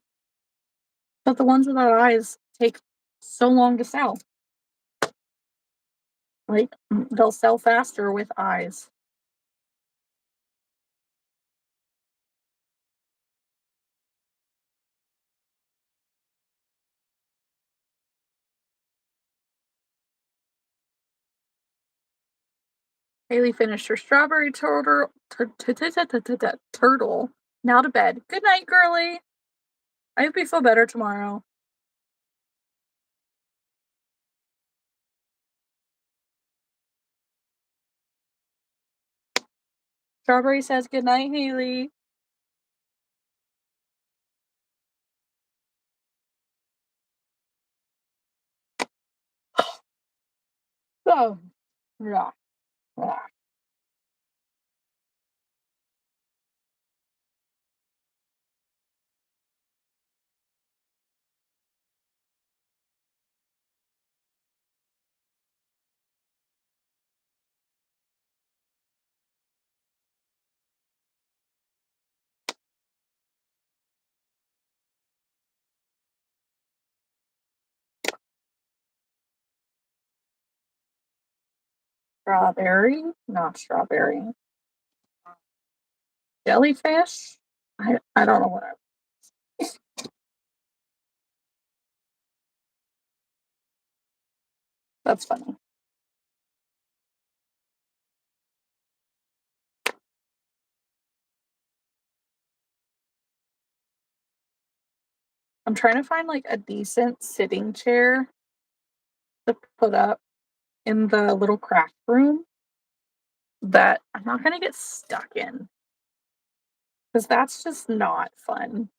But the ones without eyes take so long to sell. Like, they'll sell faster with eyes. Haley finished her strawberry turtle. Now to bed. Good night, girly. I hope you feel better tomorrow. Strawberry says good night, Haley. Oh, yeah, yeah. Strawberry, not strawberry. Jellyfish? I don't know what that's funny. I'm trying to find like a decent sitting chair to put up in the little craft room that I'm not gonna get stuck in because that's just not fun.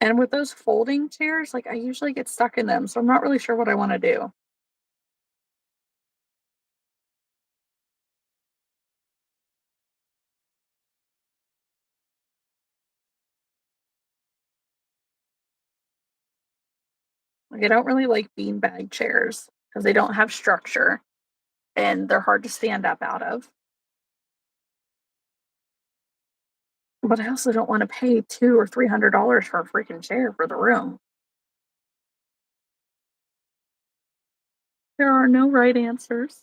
And with those folding chairs, like I usually get stuck in them, so I'm not really sure what I want to do. Like I don't really like beanbag chairs because they don't have structure and they're hard to stand up out of. But I also don't want to pay $200 or $300 for a freaking chair for the room. There are no right answers.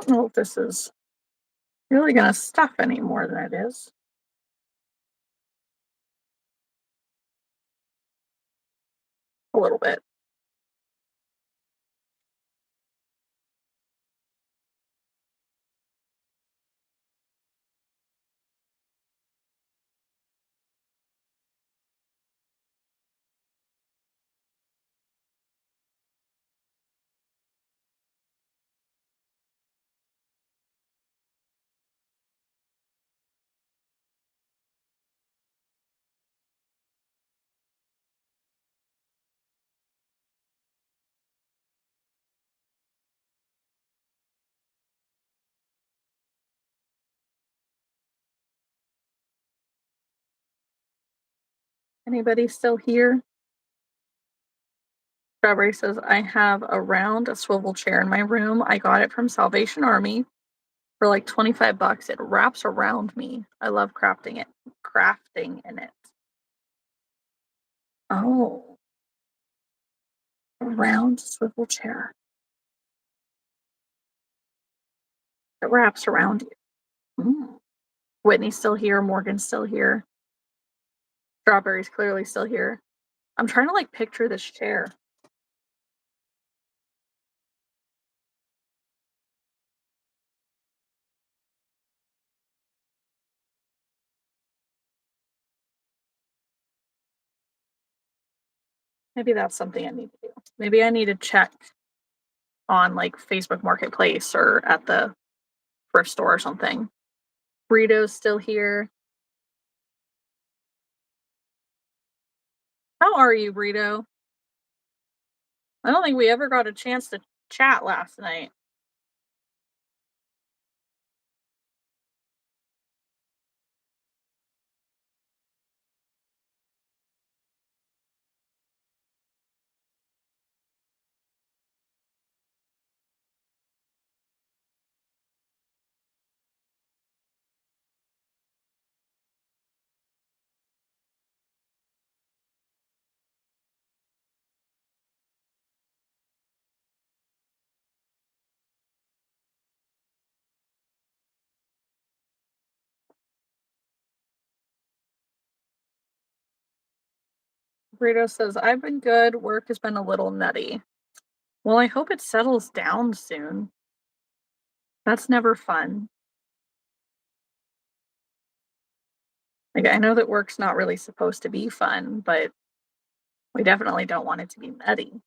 don't know if this is really gonna stuff any more than it is. A little bit. Anybody still here? Strawberry says, I have a swivel chair in my room. I got it from Salvation Army for like 25 bucks. It wraps around me. I love crafting in it. Oh, a round swivel chair. It wraps around you. Mm. Whitney's still here. Morgan's still here. Strawberry's clearly still here. I'm trying to like picture this chair. Maybe that's something I need to do. Maybe I need to check on like Facebook Marketplace or at the thrift store or something. Burrito's still here. How are you, Burrito? I don't think we ever got a chance to chat last night. Burrito says, I've been good. Work has been a little nutty. Well, I hope it settles down soon. That's never fun. Like, I know that work's not really supposed to be fun, but we definitely don't want it to be nutty.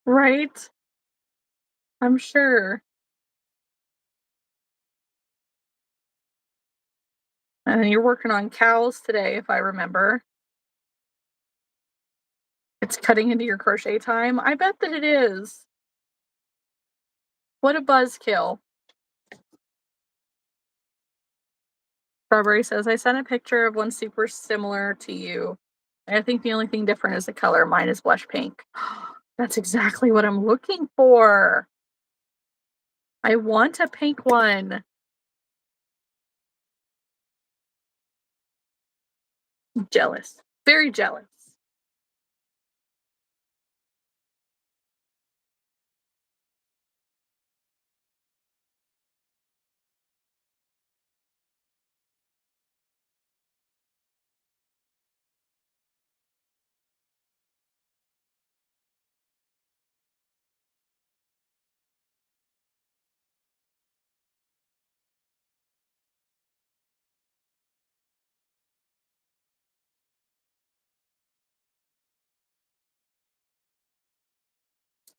Right? I'm sure. And then you're working on cows today, if I remember. It's cutting into your crochet time. I bet that it is. What a buzzkill. Strawberry says, I sent a picture of one super similar to you. I think the only thing different is the color. Mine is blush pink. That's exactly what I'm looking for. I want a pink one. Jealous. Very jealous.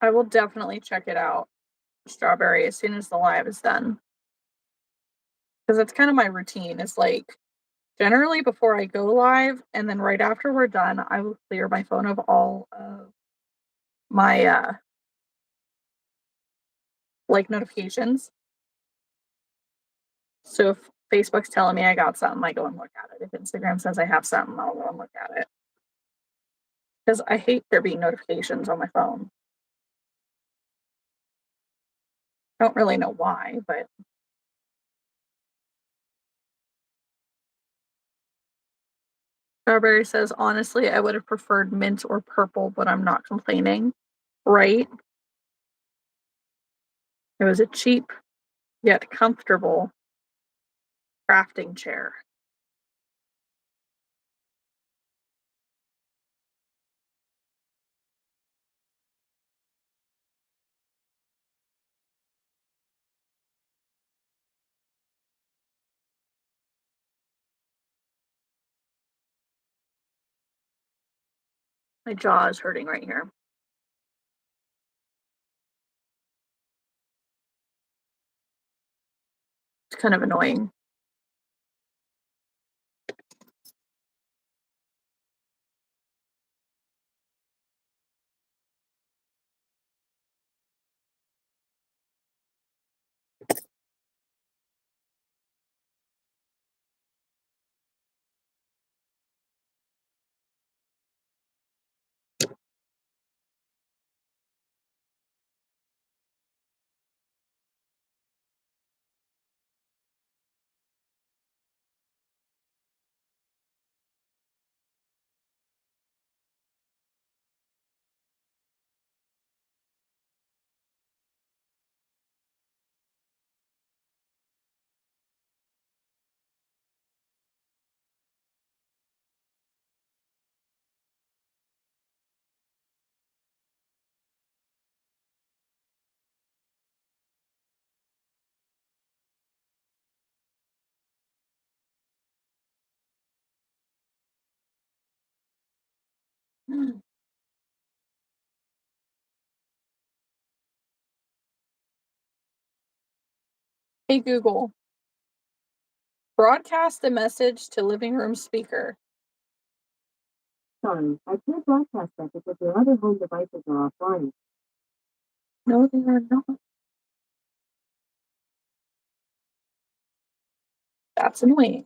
I will definitely check it out, Strawberry, as soon as the live is done. Because that's kind of my routine. Is like generally before I go live, and then right after we're done, I will clear my phone of all of my like notifications. So if Facebook's telling me I got something, I go and look at it. If Instagram says I have something, I'll go and look at it. Because I hate there being notifications on my phone. Don't really know why, but Strawberry says, "Honestly, I would have preferred mint or purple, but I'm not complaining." Right? It was a cheap, yet comfortable crafting chair. My jaw is hurting right here. It's kind of annoying. Hey Google, broadcast a message to living room speaker. Sorry, I can't broadcast that because your other home devices are offline. No, they are not. That's annoying.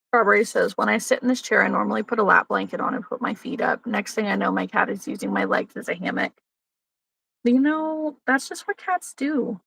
Strawberry says, "When I sit in this chair, I normally put a lap blanket on and put my feet up. Next thing I know, my cat is using my legs as a hammock." That's just what cats do.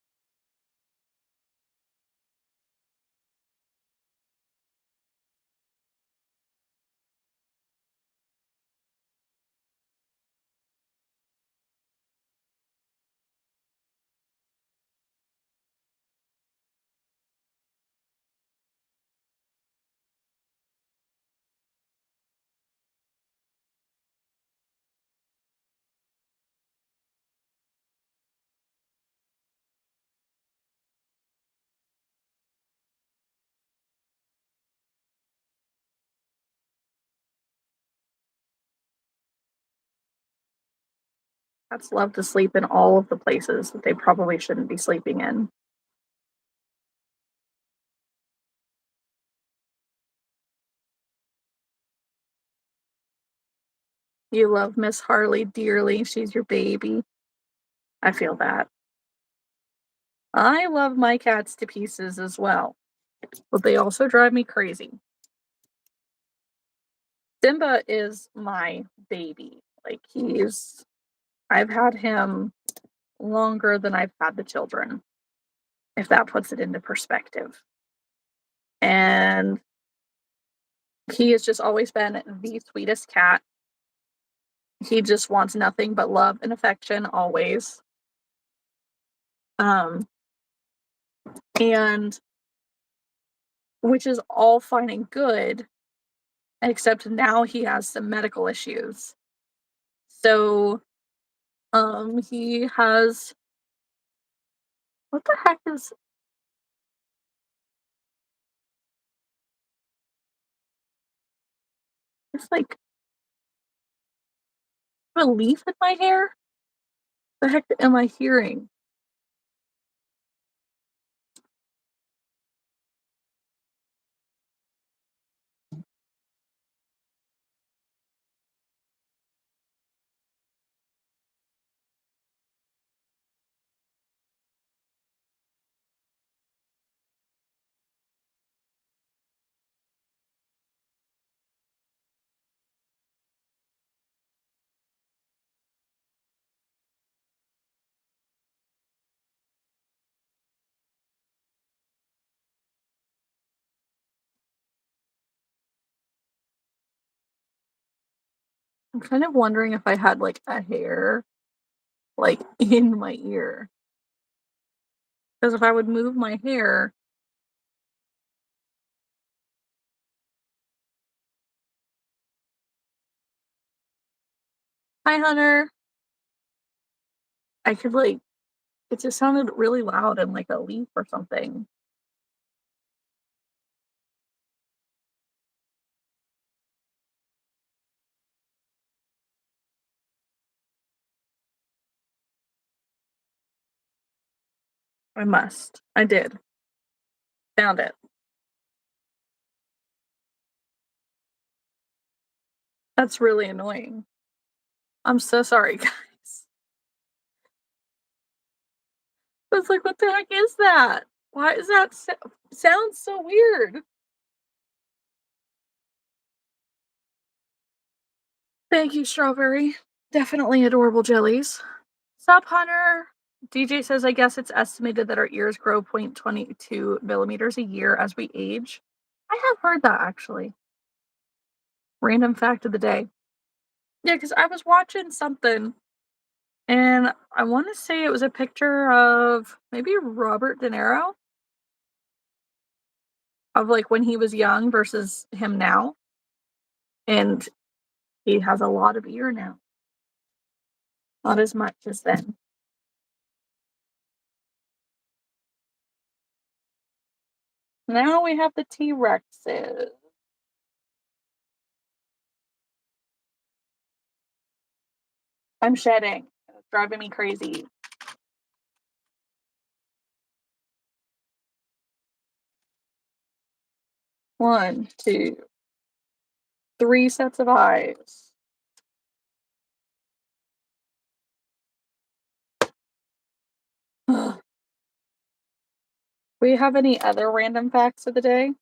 Cats love to sleep in all of the places that they probably shouldn't be sleeping in. You love Miss Harley dearly. She's your baby. I feel that. I love my cats to pieces as well, but they also drive me crazy. Simba is my baby. I've had him longer than I've had the children, if that puts it into perspective. And he has just always been the sweetest cat. He just wants nothing but love and affection always. Um, and which is all fine and good, except now he has some medical issues. So, he has what the heck is it's like a leaf in my hair? The heck am I hearing? I'm kind of wondering if I had, like, a hair, like, in my ear. Because if I would move my hair. Hi, Hunter. I could, like, it just sounded really loud and like a leaf or something. I must. I did. Found it. That's really annoying. I'm so sorry, guys. I was like, "What the heck is that? Why is that sounds so weird?" Thank you, strawberry. Definitely adorable jellies. Sup, Hunter? DJ says, "I guess it's estimated that our ears grow 0.22 millimeters a year as we age." I have heard that actually. Random fact of the day. Yeah, because I was watching something and I wanna say it was a picture of maybe Robert De Niro, of, like, when he was young versus him now, and he has a lot of ear now, not as much as then. Now we have the T-Rexes. I'm shedding. It's driving me crazy. One, 2, 3 sets of eyes. We have any other random facts of the day?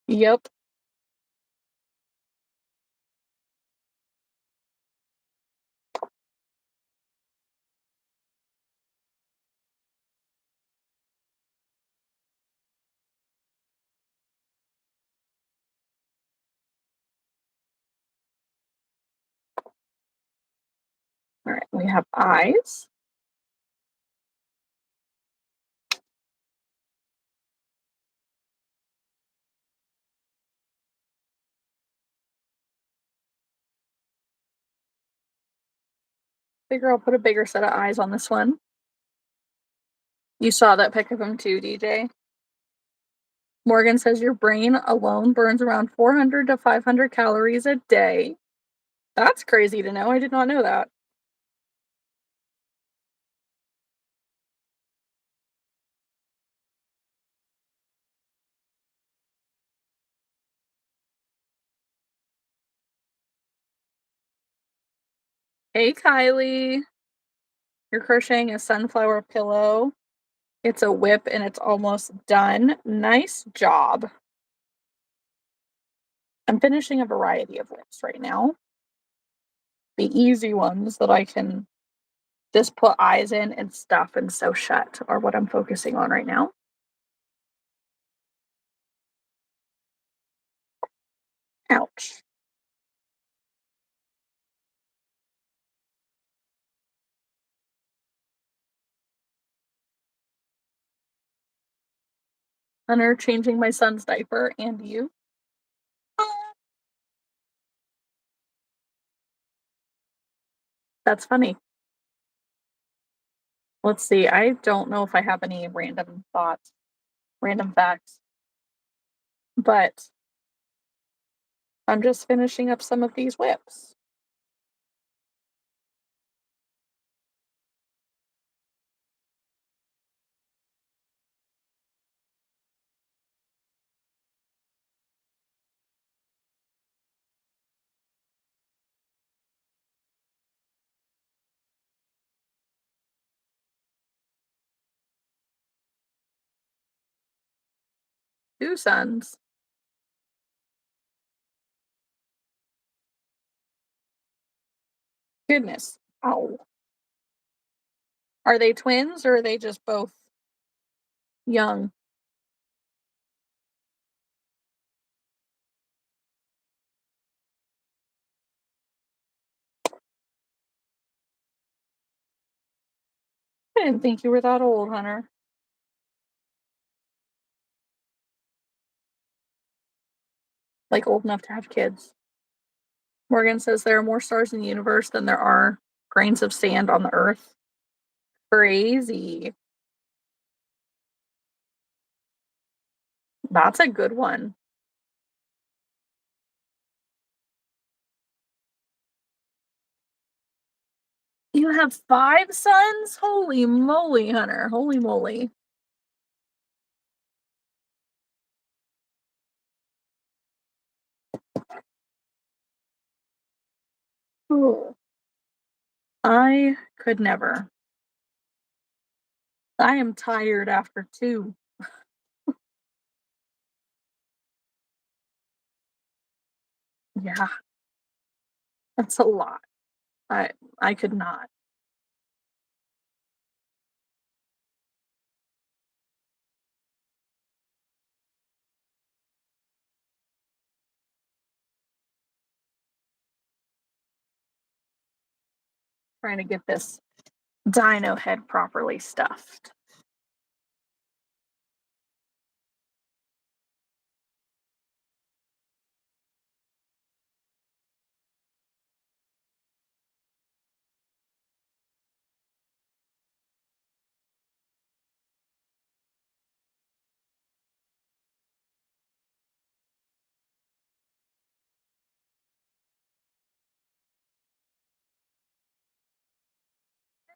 Yep. Alright, we have eyes. Big girl, put a bigger set of eyes on this one. You saw that pic of him too, DJ? Morgan says your brain alone burns around 400 to 500 calories a day. That's crazy to know. I did not know that. Hey, Kylie. You're crocheting a sunflower pillow. It's a whip and it's almost done. Nice job. I'm finishing a variety of whips right now. The easy ones that I can just put eyes in and stuff and sew shut are what I'm focusing on right now. Ouch. Hunter changing my son's diaper and you. That's funny. Let's see. I don't know if I have any random thoughts, random facts, but I'm just finishing up some of these whips. 2 sons. Goodness. Oh. Are they twins or are they just both young? I didn't think you were that old, Hunter. Like, old enough to have kids. Morgan says there are more stars in the universe than there are grains of sand on the earth. Crazy. That's a good one. You have 5 sons? Holy moly, Hunter. Holy moly. Ooh. I could never. I am tired after 2. Yeah, that's a lot. I I could not. Trying to get this dino head properly stuffed.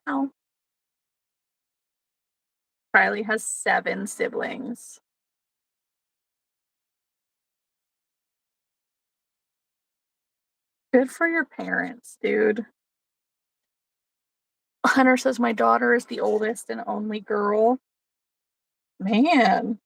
Oh, Riley has 7 siblings. Good for your parents, dude. Hunter says my daughter is the oldest and only girl. Man,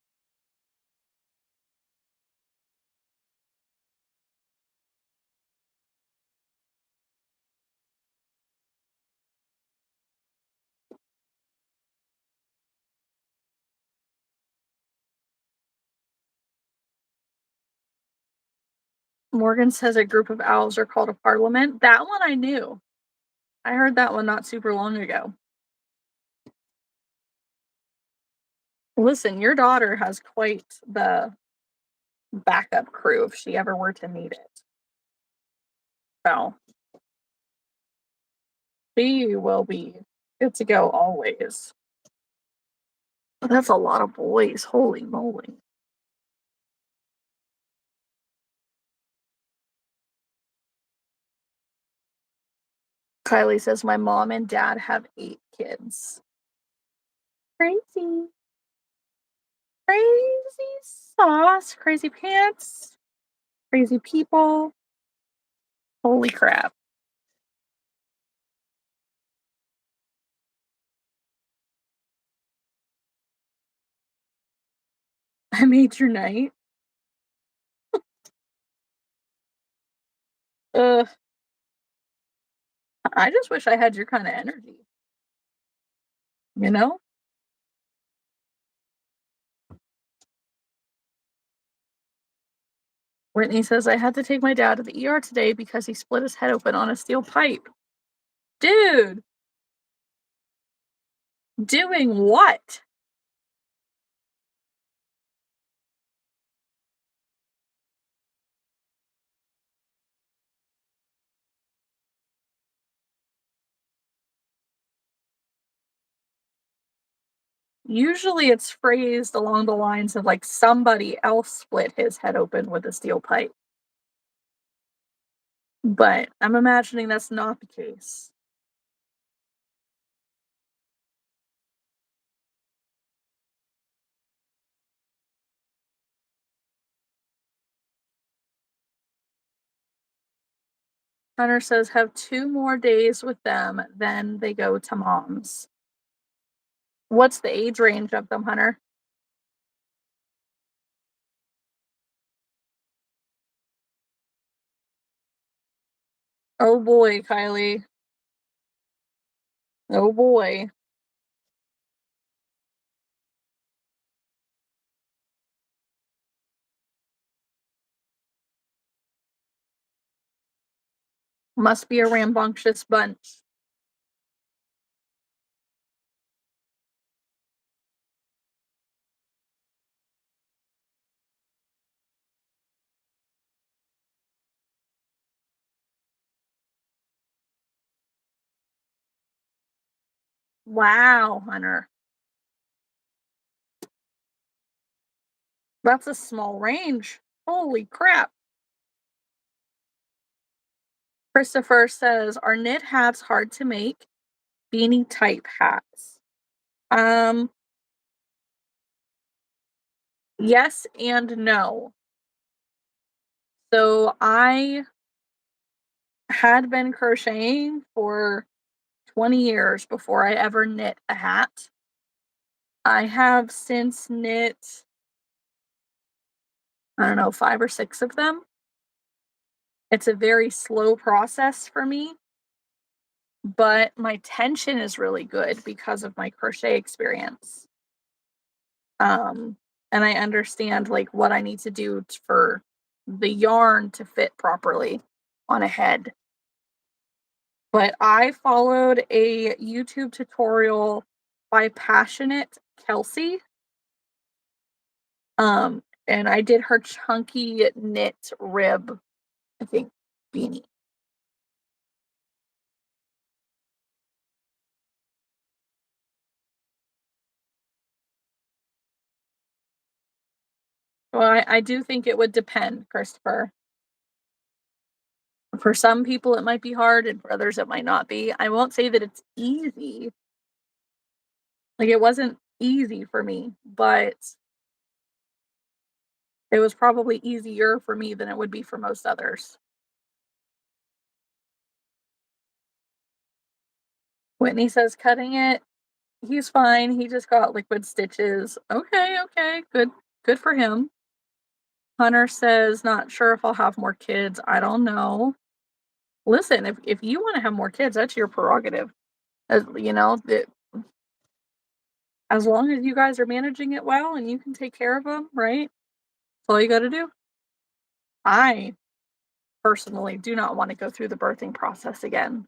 Morgan says a group of owls are called a parliament. That one I knew. I heard that one not super long ago. Listen, your daughter has quite the backup crew if she ever were to need it. So she will be good to go always. But that's a lot of boys. Holy moly. Kylie says my mom and dad have 8 kids. Crazy. Crazy sauce. Crazy pants. Crazy people. Holy crap. I made your night. Ugh. I just wish I had your kind of energy. You know? Whitney says I had to take my dad to the ER today because he split his head open on a steel pipe. Dude, doing what? Usually it's phrased along the lines of like somebody else split his head open with a steel pipe. But I'm imagining that's not the case. Hunter says have 2 more days with them, then they go to mom's. What's the age range of them, Hunter? Oh boy, Kylie. Oh boy. Must be a rambunctious bunch. Wow, Hunter. That's a small range. Holy crap. Christopher says, "Are knit hats hard to make? Beanie type hats." Um, yes and no. So I had been crocheting for 20 years before I ever knit a hat. I have since knit, I don't know, 5 or 6 of them. It's a very slow process for me, but my tension is really good because of my crochet experience. Um, and I understand like what I need to do for the yarn to fit properly on a head. But I followed a YouTube tutorial by Passionate Kelsey. And I did her chunky knit rib, I think, beanie. Well, I do think it would depend, Christopher. For some people, it might be hard, and for others, it might not be. I won't say that it's easy. Like, it wasn't easy for me, but it was probably easier for me than it would be for most others. Whitney says cutting it, he's fine. He just got liquid stitches. Okay, okay, good for him. Hunter says, not sure if I'll have more kids. I don't know. Listen, if you want to have more kids, that's your prerogative. As you know, that as long as you guys are managing it well and you can take care of them, right? That's all you got to do. I personally do not want to go through the birthing process again.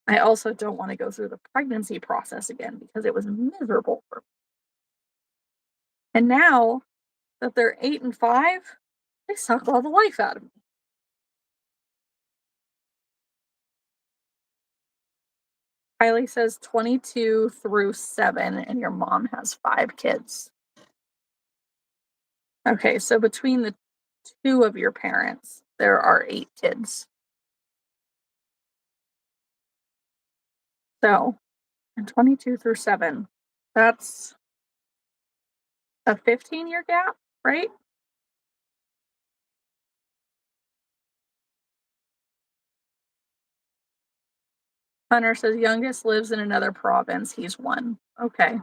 I also don't want to go through the pregnancy process again because it was miserable for me. And now that they're 8 and 5, they suck all the life out of me. Kylie says 22 through 7, and your mom has 5 kids. Okay, so between the 2 of your parents, there are 8 kids. So, and 22 through 7, that's a 15-year gap, right? Hunter says youngest lives in another province. He's 1. Okay.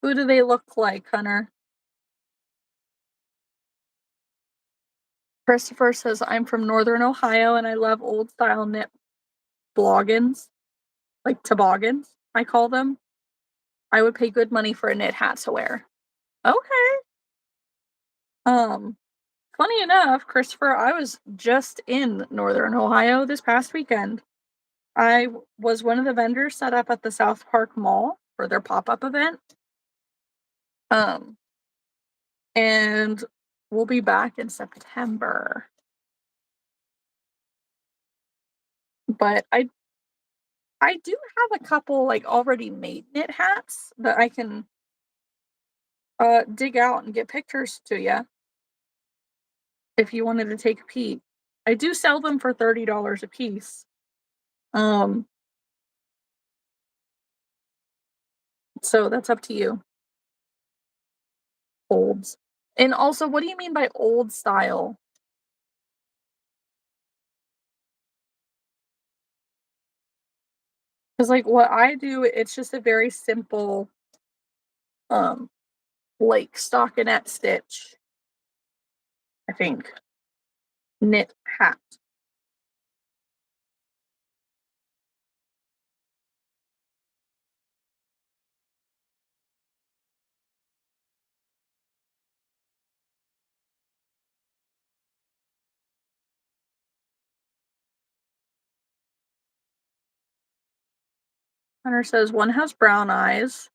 Who do they look like, Hunter? Christopher says, I'm from Northern Ohio and I love old style knit bloggins, like toboggans, I call them. I would pay good money for a knit hat to wear. Okay. Um, Funny enough, Christopher, I was just in Northern Ohio this past weekend. Was one of the vendors set up at the South Park Mall for their pop-up event. Um, and we'll be back in September. But I do have a couple like already made knit hats that I can dig out and get pictures to you if you wanted to take a peek. I do sell them for $30 a piece. Um, so that's up to you. Olds. And also, what do you mean by old style? 'Cause, like, what I do, it's just a very simple, um, like, stockinette stitch, I think, knit hat. Hunter says, "One has brown eyes,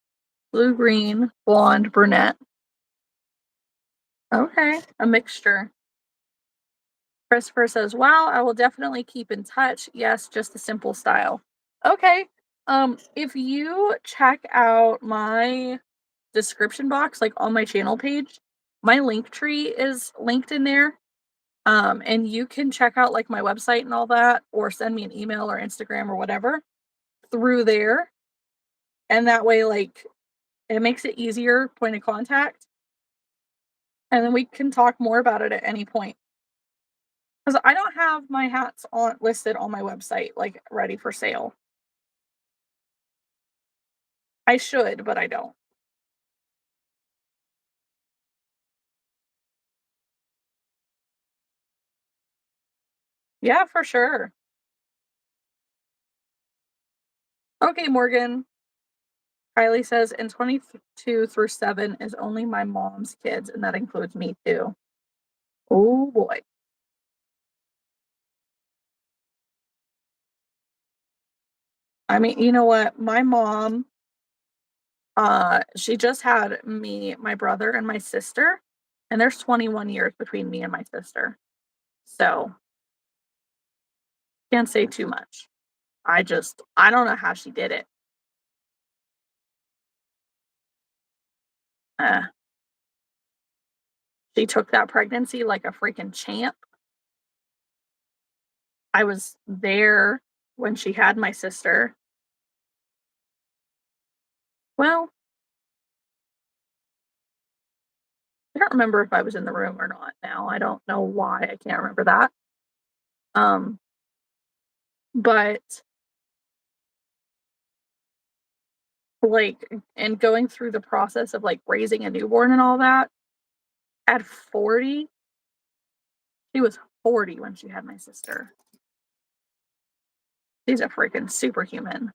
blue, green, blonde, brunette." Okay, a mixture. Christopher says, "Wow, I will definitely keep in touch. Yes, just a simple style." Okay. If you check out my description box, like on my channel page, my link tree is linked in there. And you can check out like my website and all that, or send me an email or Instagram or whatever through there. And that way, like, it makes it easier point of contact. And then we can talk more about it at any point. Because I don't have my hats on listed on my website, like ready for sale. I should, but I don't. Yeah, for sure. Okay, Morgan. Kylie says, "In 22 through 7 is only my mom's kids, and that includes me too." Oh boy. I mean, you know what? My mom, she just had me, my brother, and my sister, and there's 21 years between me and my sister. So can't say too much. I don't know how she did it. Uh, she took that pregnancy like a freaking champ. I was there when she had my sister. Well, I don't remember if I was in the room or not now. I don't know why I can't remember that. Um, but like, and going through the process of like raising a newborn and all that at 40, she was 40 when she had my sister. She's a freaking superhuman.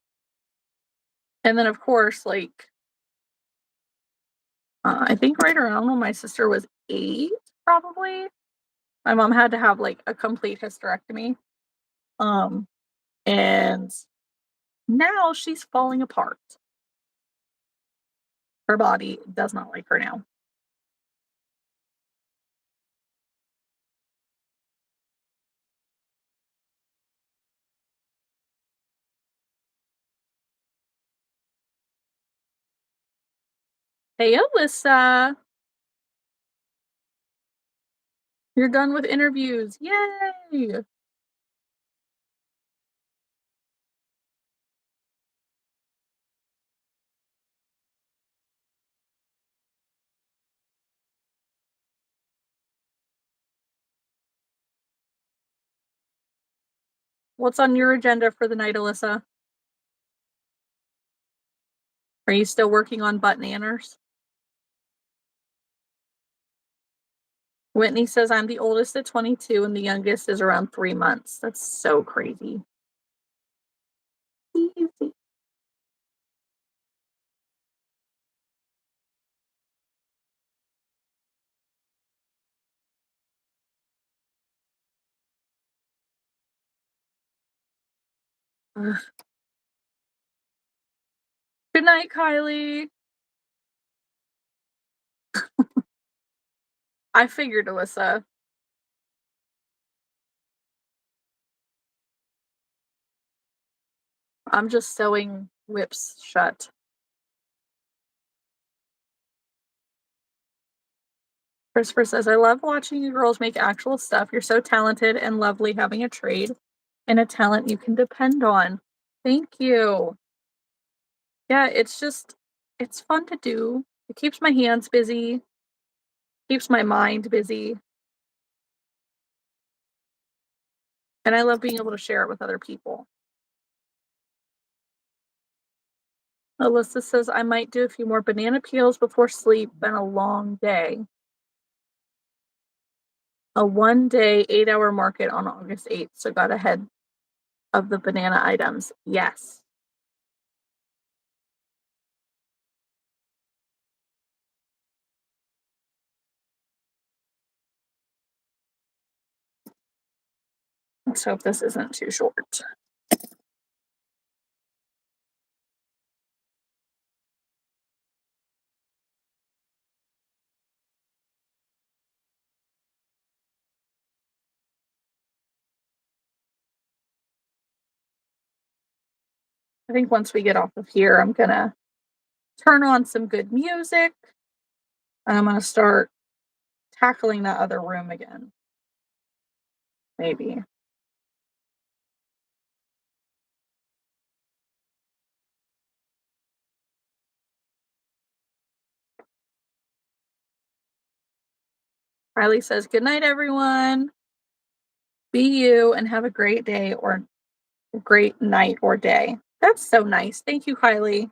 And then, of course, like, I think right around when my sister was 8, probably, my mom had to have like a complete hysterectomy. Um, and now she's falling apart. Her body does not like her now. Hey, Alyssa, you're done with interviews. Yay! What's on your agenda for the night, Alyssa? Are you still working on butt nanners? Whitney says, "I'm the oldest at 22 and the youngest is around 3 months." That's so crazy. Easy. Ugh. Good night, Kylie. I figured, Alyssa. I'm just sewing lips shut. Christopher says, "I love watching you girls make actual stuff. You're so talented and lovely having a trade and a talent you can depend on." Thank you. Yeah, it's fun to do. It keeps my hands busy, keeps my mind busy, and I love being able to share it with other people. Alyssa says, I might do a few more banana peels before sleep. Been a long day. A 1-day, 8-hour market on August 8th. So got ahead of the banana items. Yes. Let's hope this isn't too short. I think once we get off of here, I'm gonna turn on some good music and I'm gonna start tackling that other room again. Maybe. Riley says, good night, everyone. Be you and have a great day or great night or day. That's so nice. Thank you, Kylie.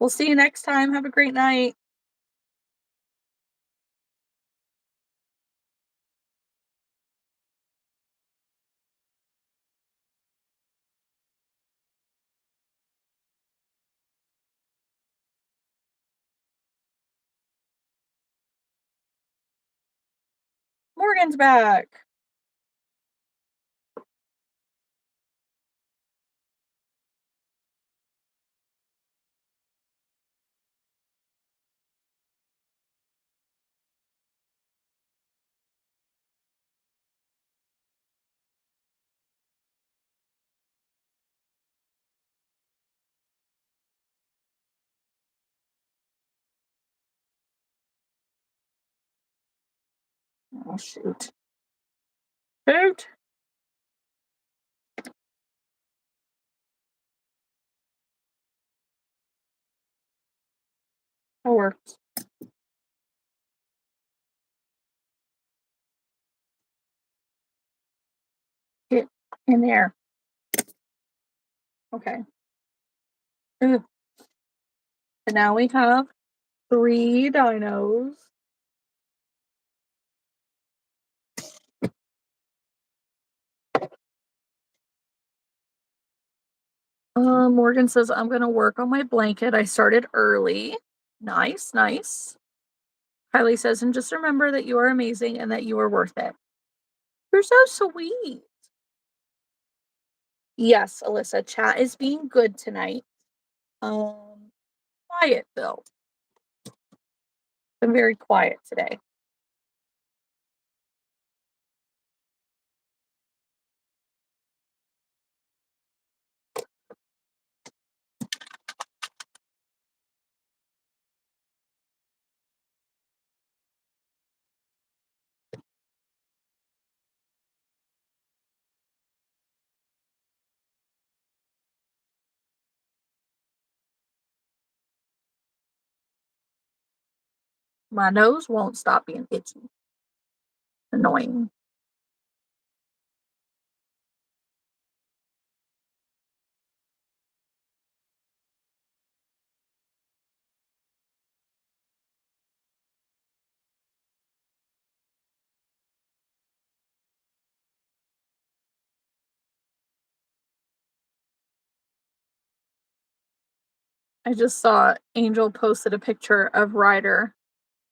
We'll see you next time. Have a great night. Morgan's back. Oh, shoot. Shoot. That worked. Get in there. Okay. Ugh. And now we have 3 dinos. Morgan says, I'm going to work on my blanket. I started early. Nice, nice. Kylie says, and just remember that you are amazing and that you are worth it. You're so sweet. Yes, Alyssa, chat is being good tonight. Quiet though. Been very quiet today. My nose won't stop being itchy. Annoying. I just saw Angel posted a picture of Ryder,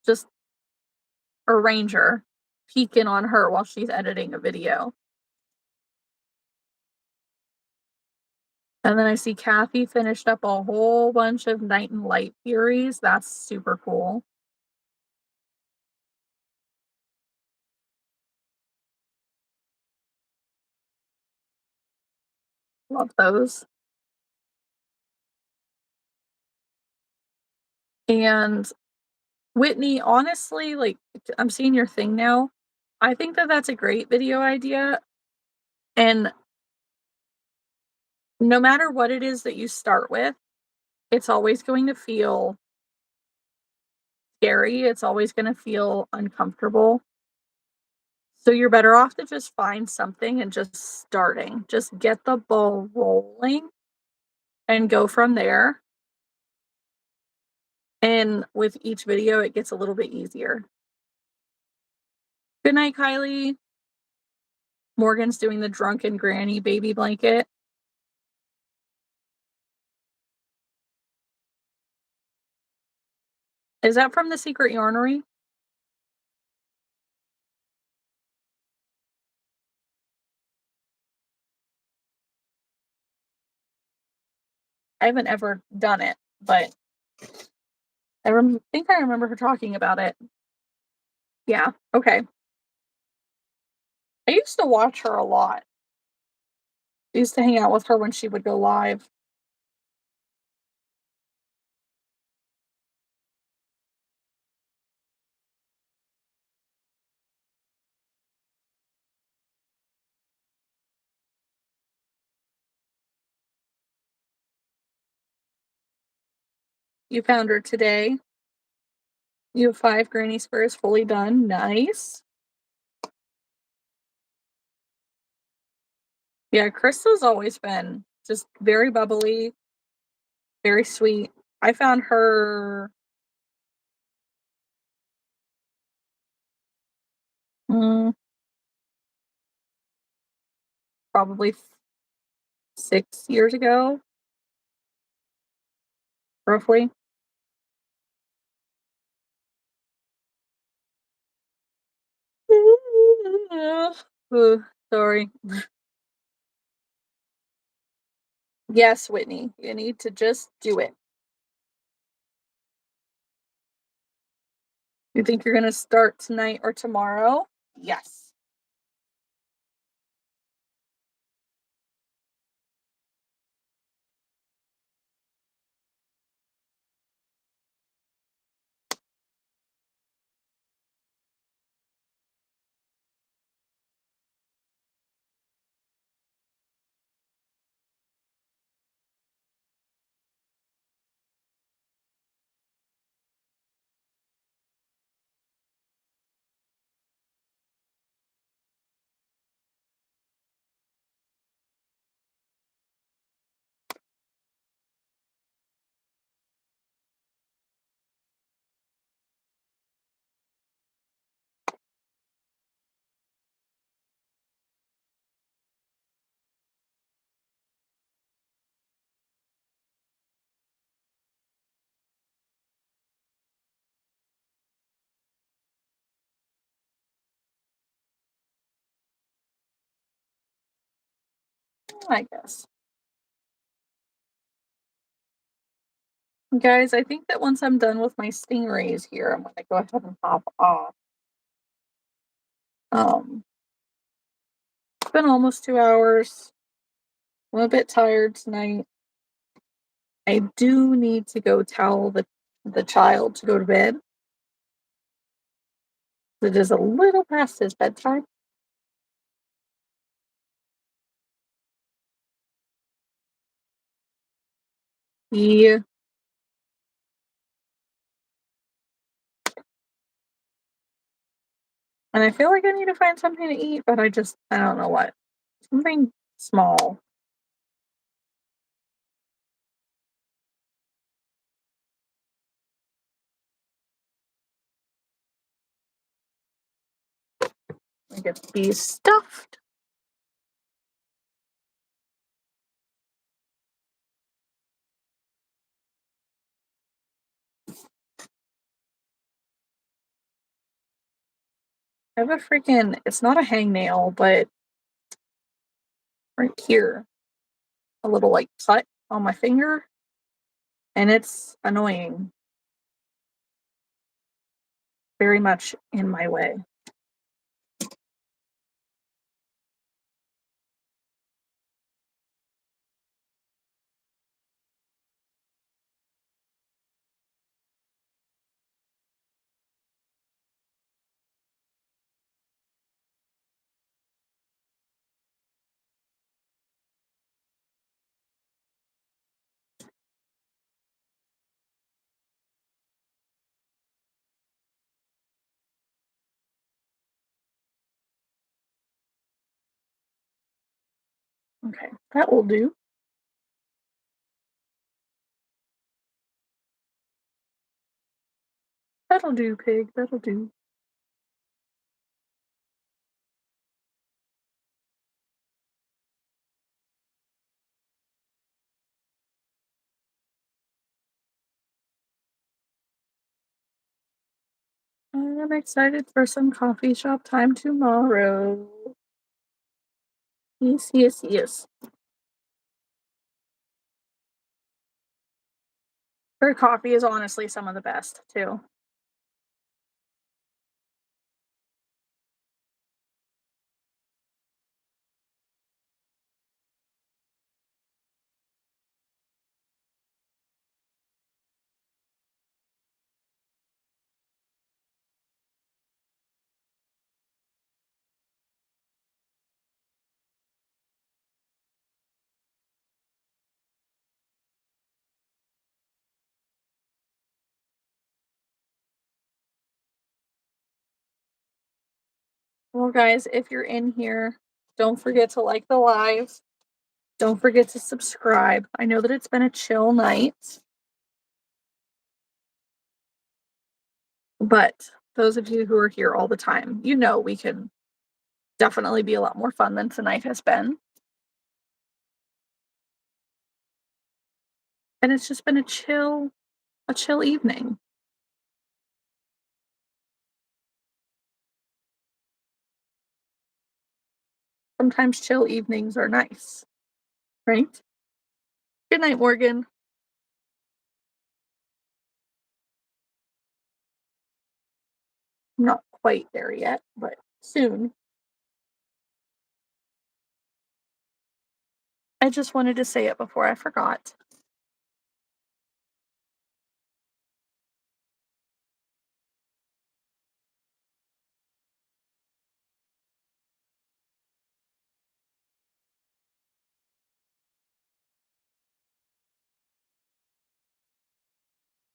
just a Ranger, peeking on her while she's editing a video. And then I see Kathy finished up a whole bunch of Night and Light Furies. That's super cool. Love those. And Whitney, honestly, like, I'm seeing your thing now. I think that that's a great video idea. And no matter what it is that you start with, it's always going to feel scary. It's always going to feel uncomfortable. So you're better off to just find something and just starting. Just get the ball rolling and go from there. And with each video, it gets a little bit easier. Good night, Kylie. Morgan's doing the drunken granny baby blanket. Is that from the Secret Yarnery? I haven't ever done it, but think I remember her talking about it. Yeah, okay. I used to watch her a lot. I used to hang out with her when she would go live. You found her today. You have 5 granny squares fully done. Nice. Yeah, Krista's always been just very bubbly, very sweet. I found her mm, probably 6 years ago, roughly. Ooh, sorry. Yes, Whitney, you need to just do it. You think you're gonna start tonight or tomorrow? Yes. I guess. Guys, I think that once I'm done with my stingrays here, I'm gonna go ahead and hop off. It's been almost 2 hours. I'm a bit tired tonight. I do need to go tell the child to go to bed. It is a little past his bedtime. Yeah. And I feel like I need to find something to eat, but I don't know what. Something small. I get these stuffed. I have a freaking, it's not a hangnail, but right here, a little like cut on my finger, and it's annoying. Very much in my way. Okay, that will do. That'll do, pig. That'll do. I'm excited for some coffee shop time tomorrow. Yes, yes, yes. Her coffee is honestly some of the best too. Well, guys, if you're in here, don't forget to like the live. Don't forget to subscribe. I know that it's been a chill night, but those of you who are here all the time, you know we can definitely be a lot more fun than tonight has been. And it's just been a chill evening. Sometimes chill evenings are nice, right? Good night, Morgan. I'm not quite there yet, but soon. I just wanted to say it before I forgot.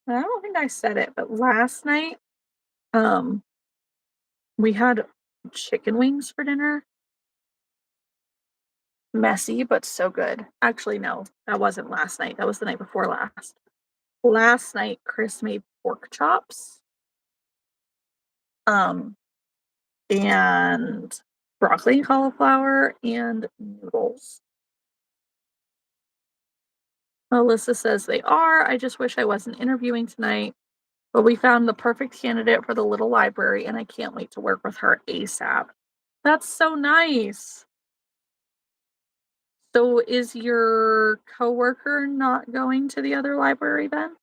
I don't think I said it, but last night, um, we had chicken wings for dinner. Messy, but so good. Actually, no, that wasn't last night. That was the night before last. Last night, Chris made pork chops, um, and broccoli and cauliflower and noodles. Alyssa says they are. I just wish I wasn't interviewing tonight, but we found the perfect candidate for the little library, and I can't wait to work with her ASAP. That's so nice. So is your coworker not going to the other library then?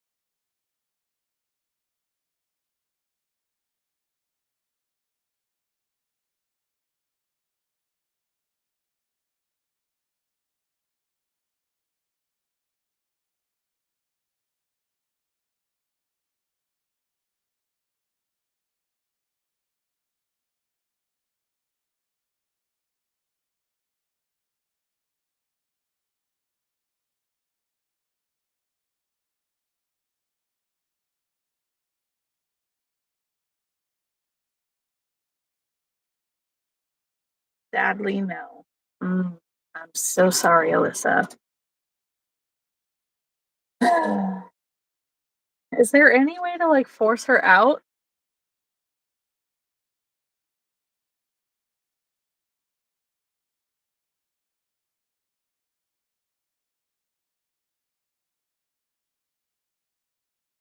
Sadly, no. Mm, I'm so sorry, Alyssa. Is there any way to like force her out?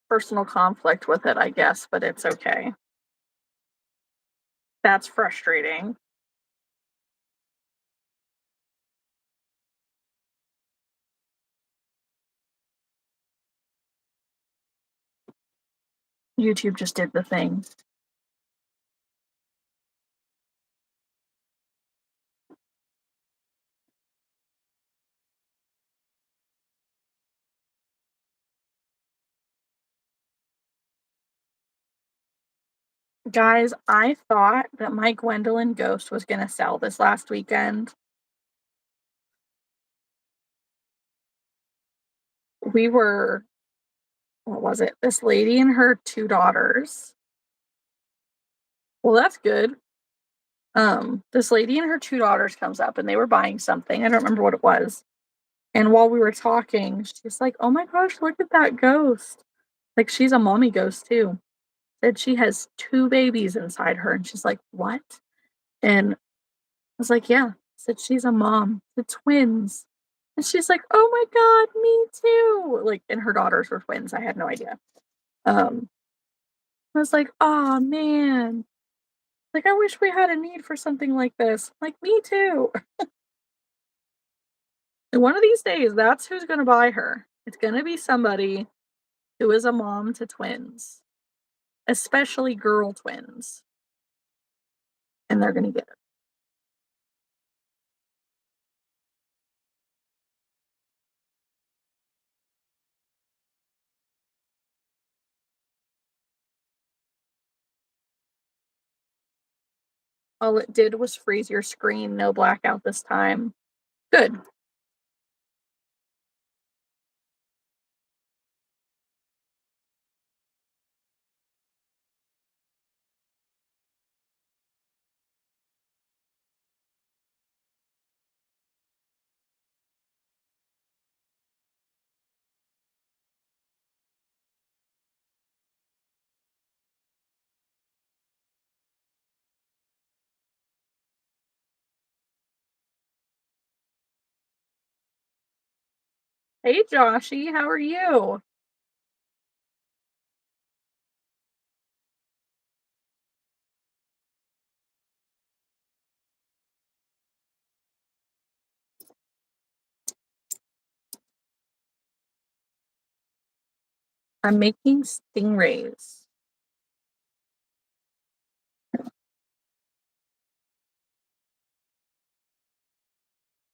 Personal conflict with it, I guess, but it's okay. That's frustrating. YouTube just did the thing. Guys, I thought that my Gwendolyn ghost was gonna sell this last weekend. We were, what was it? This lady and her two daughters. Well, that's good. This lady and her two daughters comes up and they were buying something. I don't remember what it was. And while we were talking, she's like, "Oh my gosh, look at that ghost." Like she's a mommy ghost too. said she has 2 babies inside her, and she's like, "What?" And I was like, "Yeah." Said she's a mom to twins. And she's like, "Oh my god, me too." Like, and her daughters were twins. I had no idea. Um, I was like, "Oh man. Like, I wish we had a need for something like this." Like, me too. And one of these days, that's who's gonna buy her. It's gonna be somebody who is a mom to twins, especially girl twins, and they're gonna get it. All it did was freeze your screen, no blackout this time. Good. Hey, Joshy, how are you? I'm making stingrays.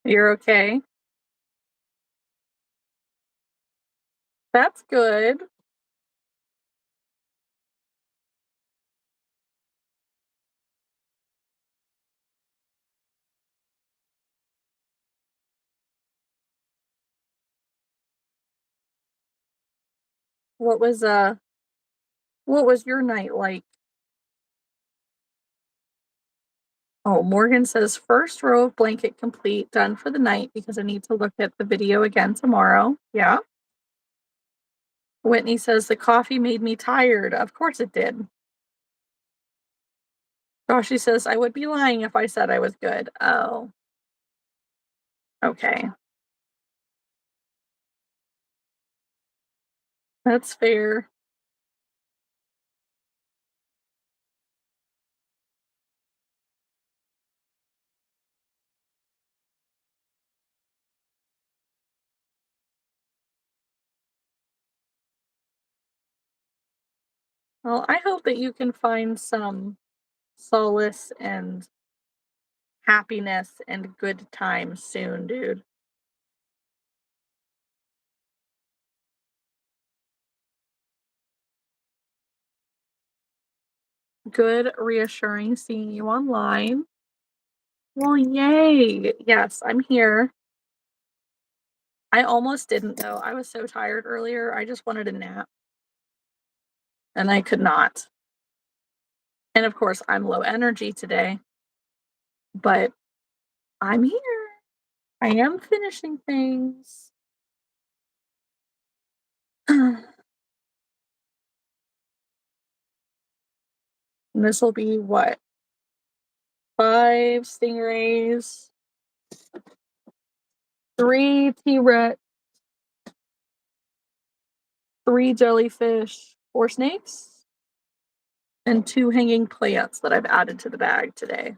You're okay? That's good. What was, what was your night like? Oh, Morgan says, "First row of blanket complete, done for the night because I need to look at the video again tomorrow." Yeah. Whitney says, "The coffee made me tired." Of course it did. Joshy says, "I would be lying if I said I was good." Oh, okay. That's fair. Well, I hope that you can find some solace and happiness and good times soon, dude. Good, reassuring seeing you online. Well, yay. Yes, I'm here. I almost didn't though. I was so tired earlier. I just wanted a nap and I could not. And of course, I'm low energy today, but I'm here. I am finishing things. And this will be what? 5 stingrays, 3 T-Rex, 3 jellyfish, 4 snakes, and 2 hanging plants that I've added to the bag today.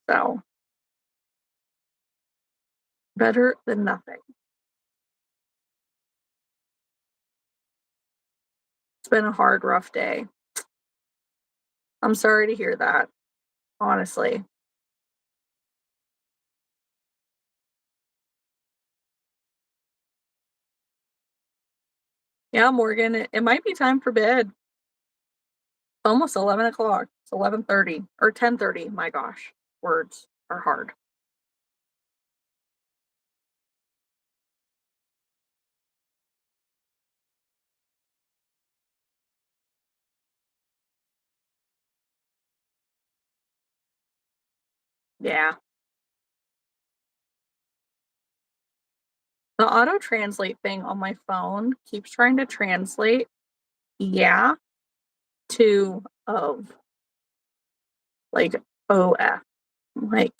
So, better than nothing. It's been a hard, rough day. I'm sorry to hear that, honestly. Yeah, Morgan, it might be time for bed. Almost 11 o'clock. It's 11:30 or 10:30. My gosh, words are hard. Yeah. The auto translate thing on my phone keeps trying to translate. Yeah. 2 of, like, OF. Like,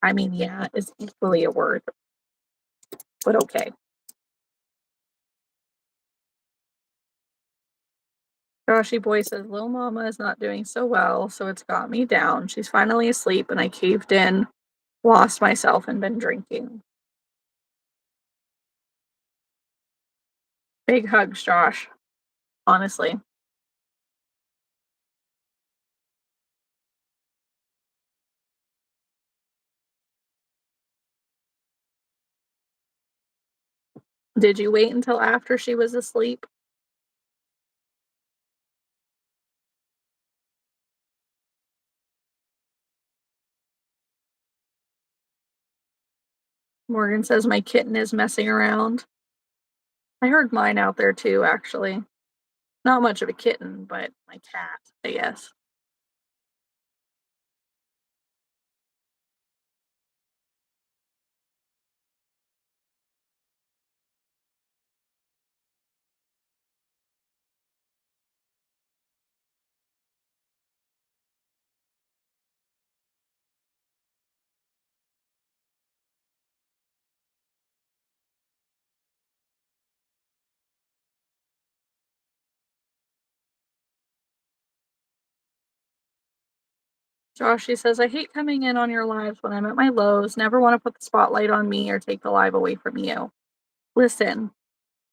I mean, yeah, is equally a word, but okay. Joshy Boy says, "Little mama is not doing so well, so it's got me down. She's finally asleep, and I caved in, lost myself, and been drinking." Big hugs, Josh, honestly. Did you wait until after she was asleep? Morgan says, "My kitten is messing around." I heard mine out there too, actually. Not much of a kitten, but my cat, I guess. Josh, she says, "I hate coming in on your lives when I'm at my lows. Never want to put the spotlight on me or take the live away from you." Listen,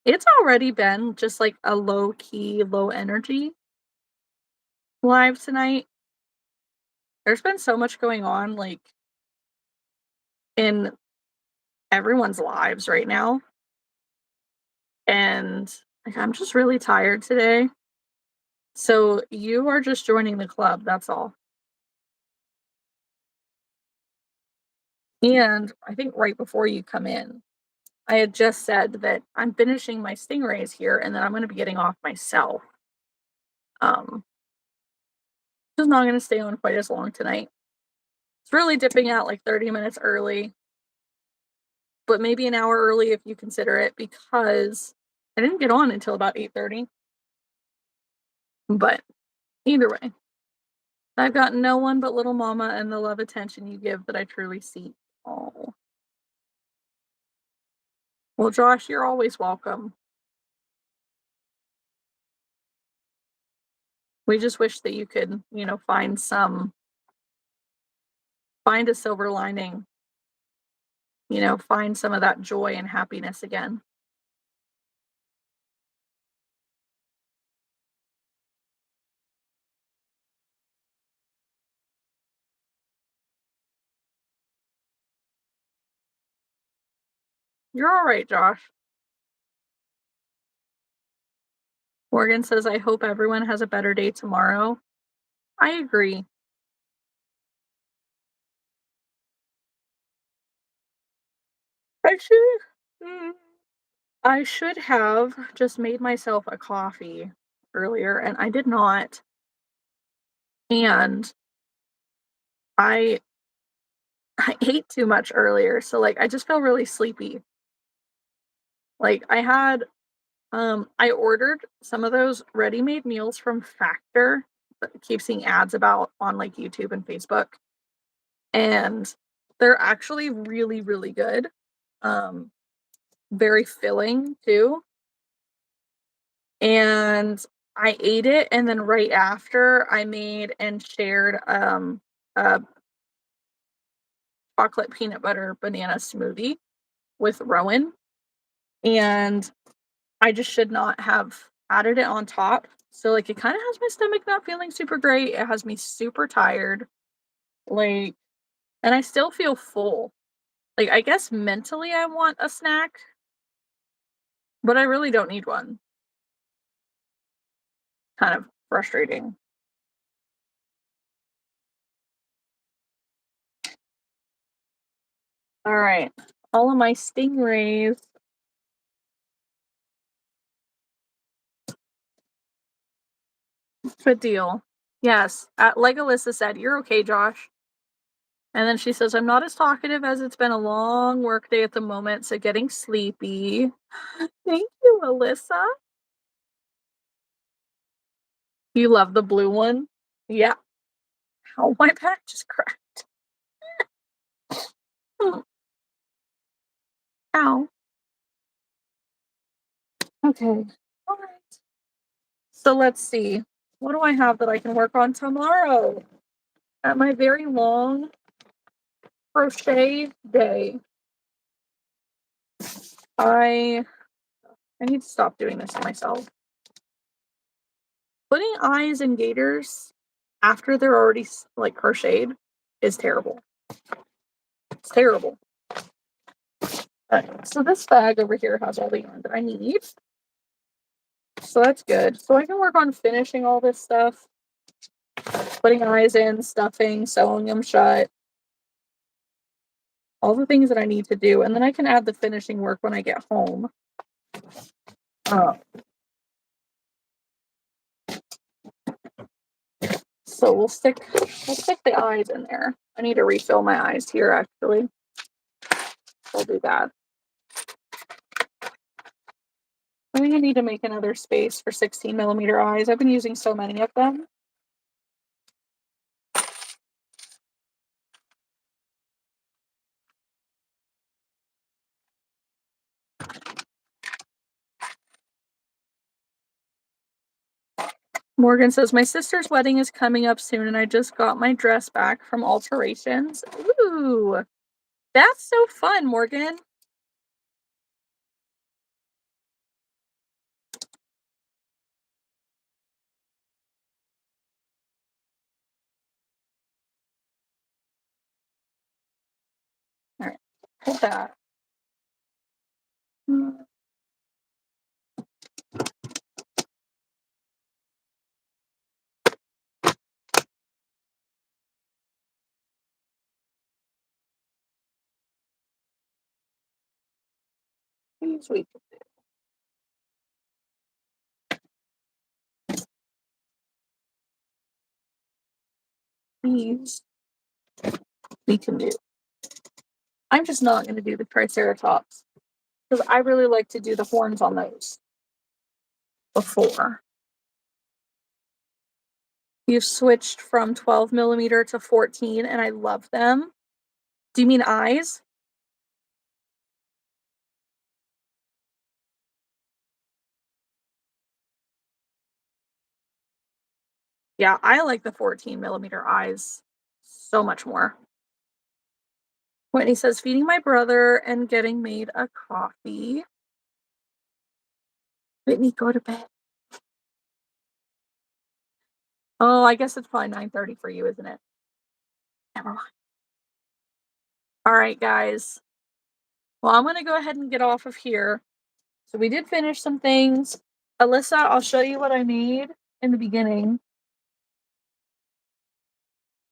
it's already been just like a low key, low energy live tonight. There's been so much going on, like, in everyone's lives right now. And like, I'm just really tired today. So you are just joining the club. That's all. And I think right before you come in, I had just said that I'm finishing my stingrays here and then I'm going to be getting off myself. Um, just not going to stay on quite as long tonight. It's really dipping out like 30 minutes early, but maybe an hour early if you consider it because I didn't get on until about 8:30. But either way, I've got no one but little mama and the love attention you give that I truly seek. Oh. Well, Josh, you're always welcome. We just wish that you could, find a silver lining, find some of that joy and happiness again. You're all right, Josh. Morgan says, "I hope everyone has a better day tomorrow." I agree. I should mm, I should have just made myself a coffee earlier and I did not. And I I ate too much earlier, so like I just feel really sleepy. Like I ordered some of those ready-made meals from Factor that I keep seeing ads about on like YouTube and Facebook. And they're actually really, really good. Um, Very filling too. And I ate it, and then right after I made and shared a chocolate peanut butter banana smoothie with Rowan. And I just should not have added it on top. So like it kind of has my stomach not feeling super great. It has me super tired. Like, and I still feel full. Like I guess mentally I want a snack, but I really don't need one. Kind of frustrating. All right. All of my stingrays. Good deal. Yes. Like Alyssa said, you're okay, Josh. And then she says, "I'm not as talkative as it's been a long work day at the moment, so getting sleepy." Thank you, Alyssa. You love the blue one? Yeah. Ow, my back just cracked. Oh, ow. Okay. All right. So let's see. What do I have that I can work on tomorrow? At my very long crochet day. I need to stop doing this to myself. Putting eyes in gaiters after they're already like crocheted is terrible. It's terrible. So this bag over here has all the yarn that I need. So that's good. So I can work on finishing all this stuff. Putting eyes in, stuffing, sewing them shut. All the things that I need to do. And then I can add the finishing work when I get home. So we'll stick the eyes in there. I need to refill my eyes here actually. I'll do that. I think I need to make another space for 16mm eyes. I've been using so many of them. Morgan says, my sister's wedding is coming up soon and I just got my dress back from alterations. Ooh, that's so fun, Morgan. All right, hold that. These we can do. These we can do. I'm just not going to do the Triceratops because I really like to do the horns on those before. You've switched from 12mm to 14 and I love them. Do you mean eyes? Yeah, I like the 14mm eyes so much more. Whitney says, feeding my brother and getting made a coffee. Whitney, go to bed. Oh, I guess it's probably 9:30 for you, isn't it? Never mind. All right, guys. Well, I'm going to go ahead and get off of here. So we did finish some things. Alyssa, I'll show you what I made in the beginning.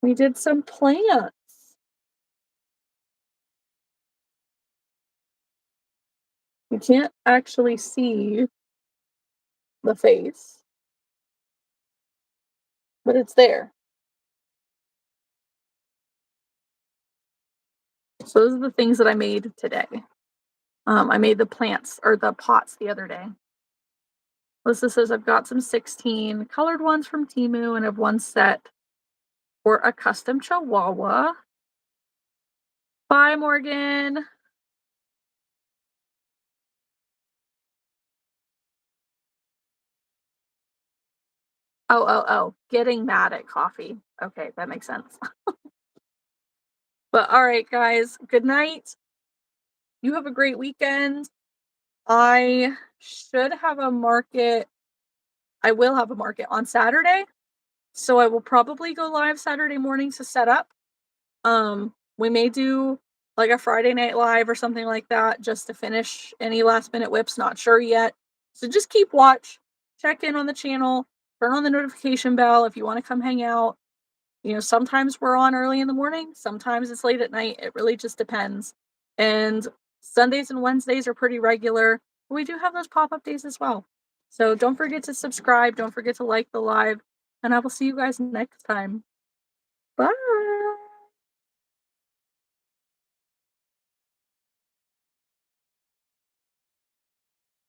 We did some plants. You can't actually see the face, but it's there. So those are the things that I made today. I made the plants or the pots the other day. Alyssa says, I've got some 16 colored ones from Temu and have one set for a custom chihuahua. Bye, Morgan. Oh, getting mad at coffee. Okay, that makes sense. But all right, guys, good night. You have a great weekend. I should have a market. I will have a market on Saturday. So I will probably go live Saturday mornings to set up. We may do like a Friday night live or something like that just to finish any last minute whips, not sure yet. So just keep watch, check in on the channel, turn on the notification bell if you want to come hang out. You know, sometimes we're on early in the morning, sometimes it's late at night. It really just depends. And Sundays and Wednesdays are pretty regular. We do have those pop-up days as well. So don't forget to subscribe. Don't forget to like the live. And I will see you guys next time. Bye.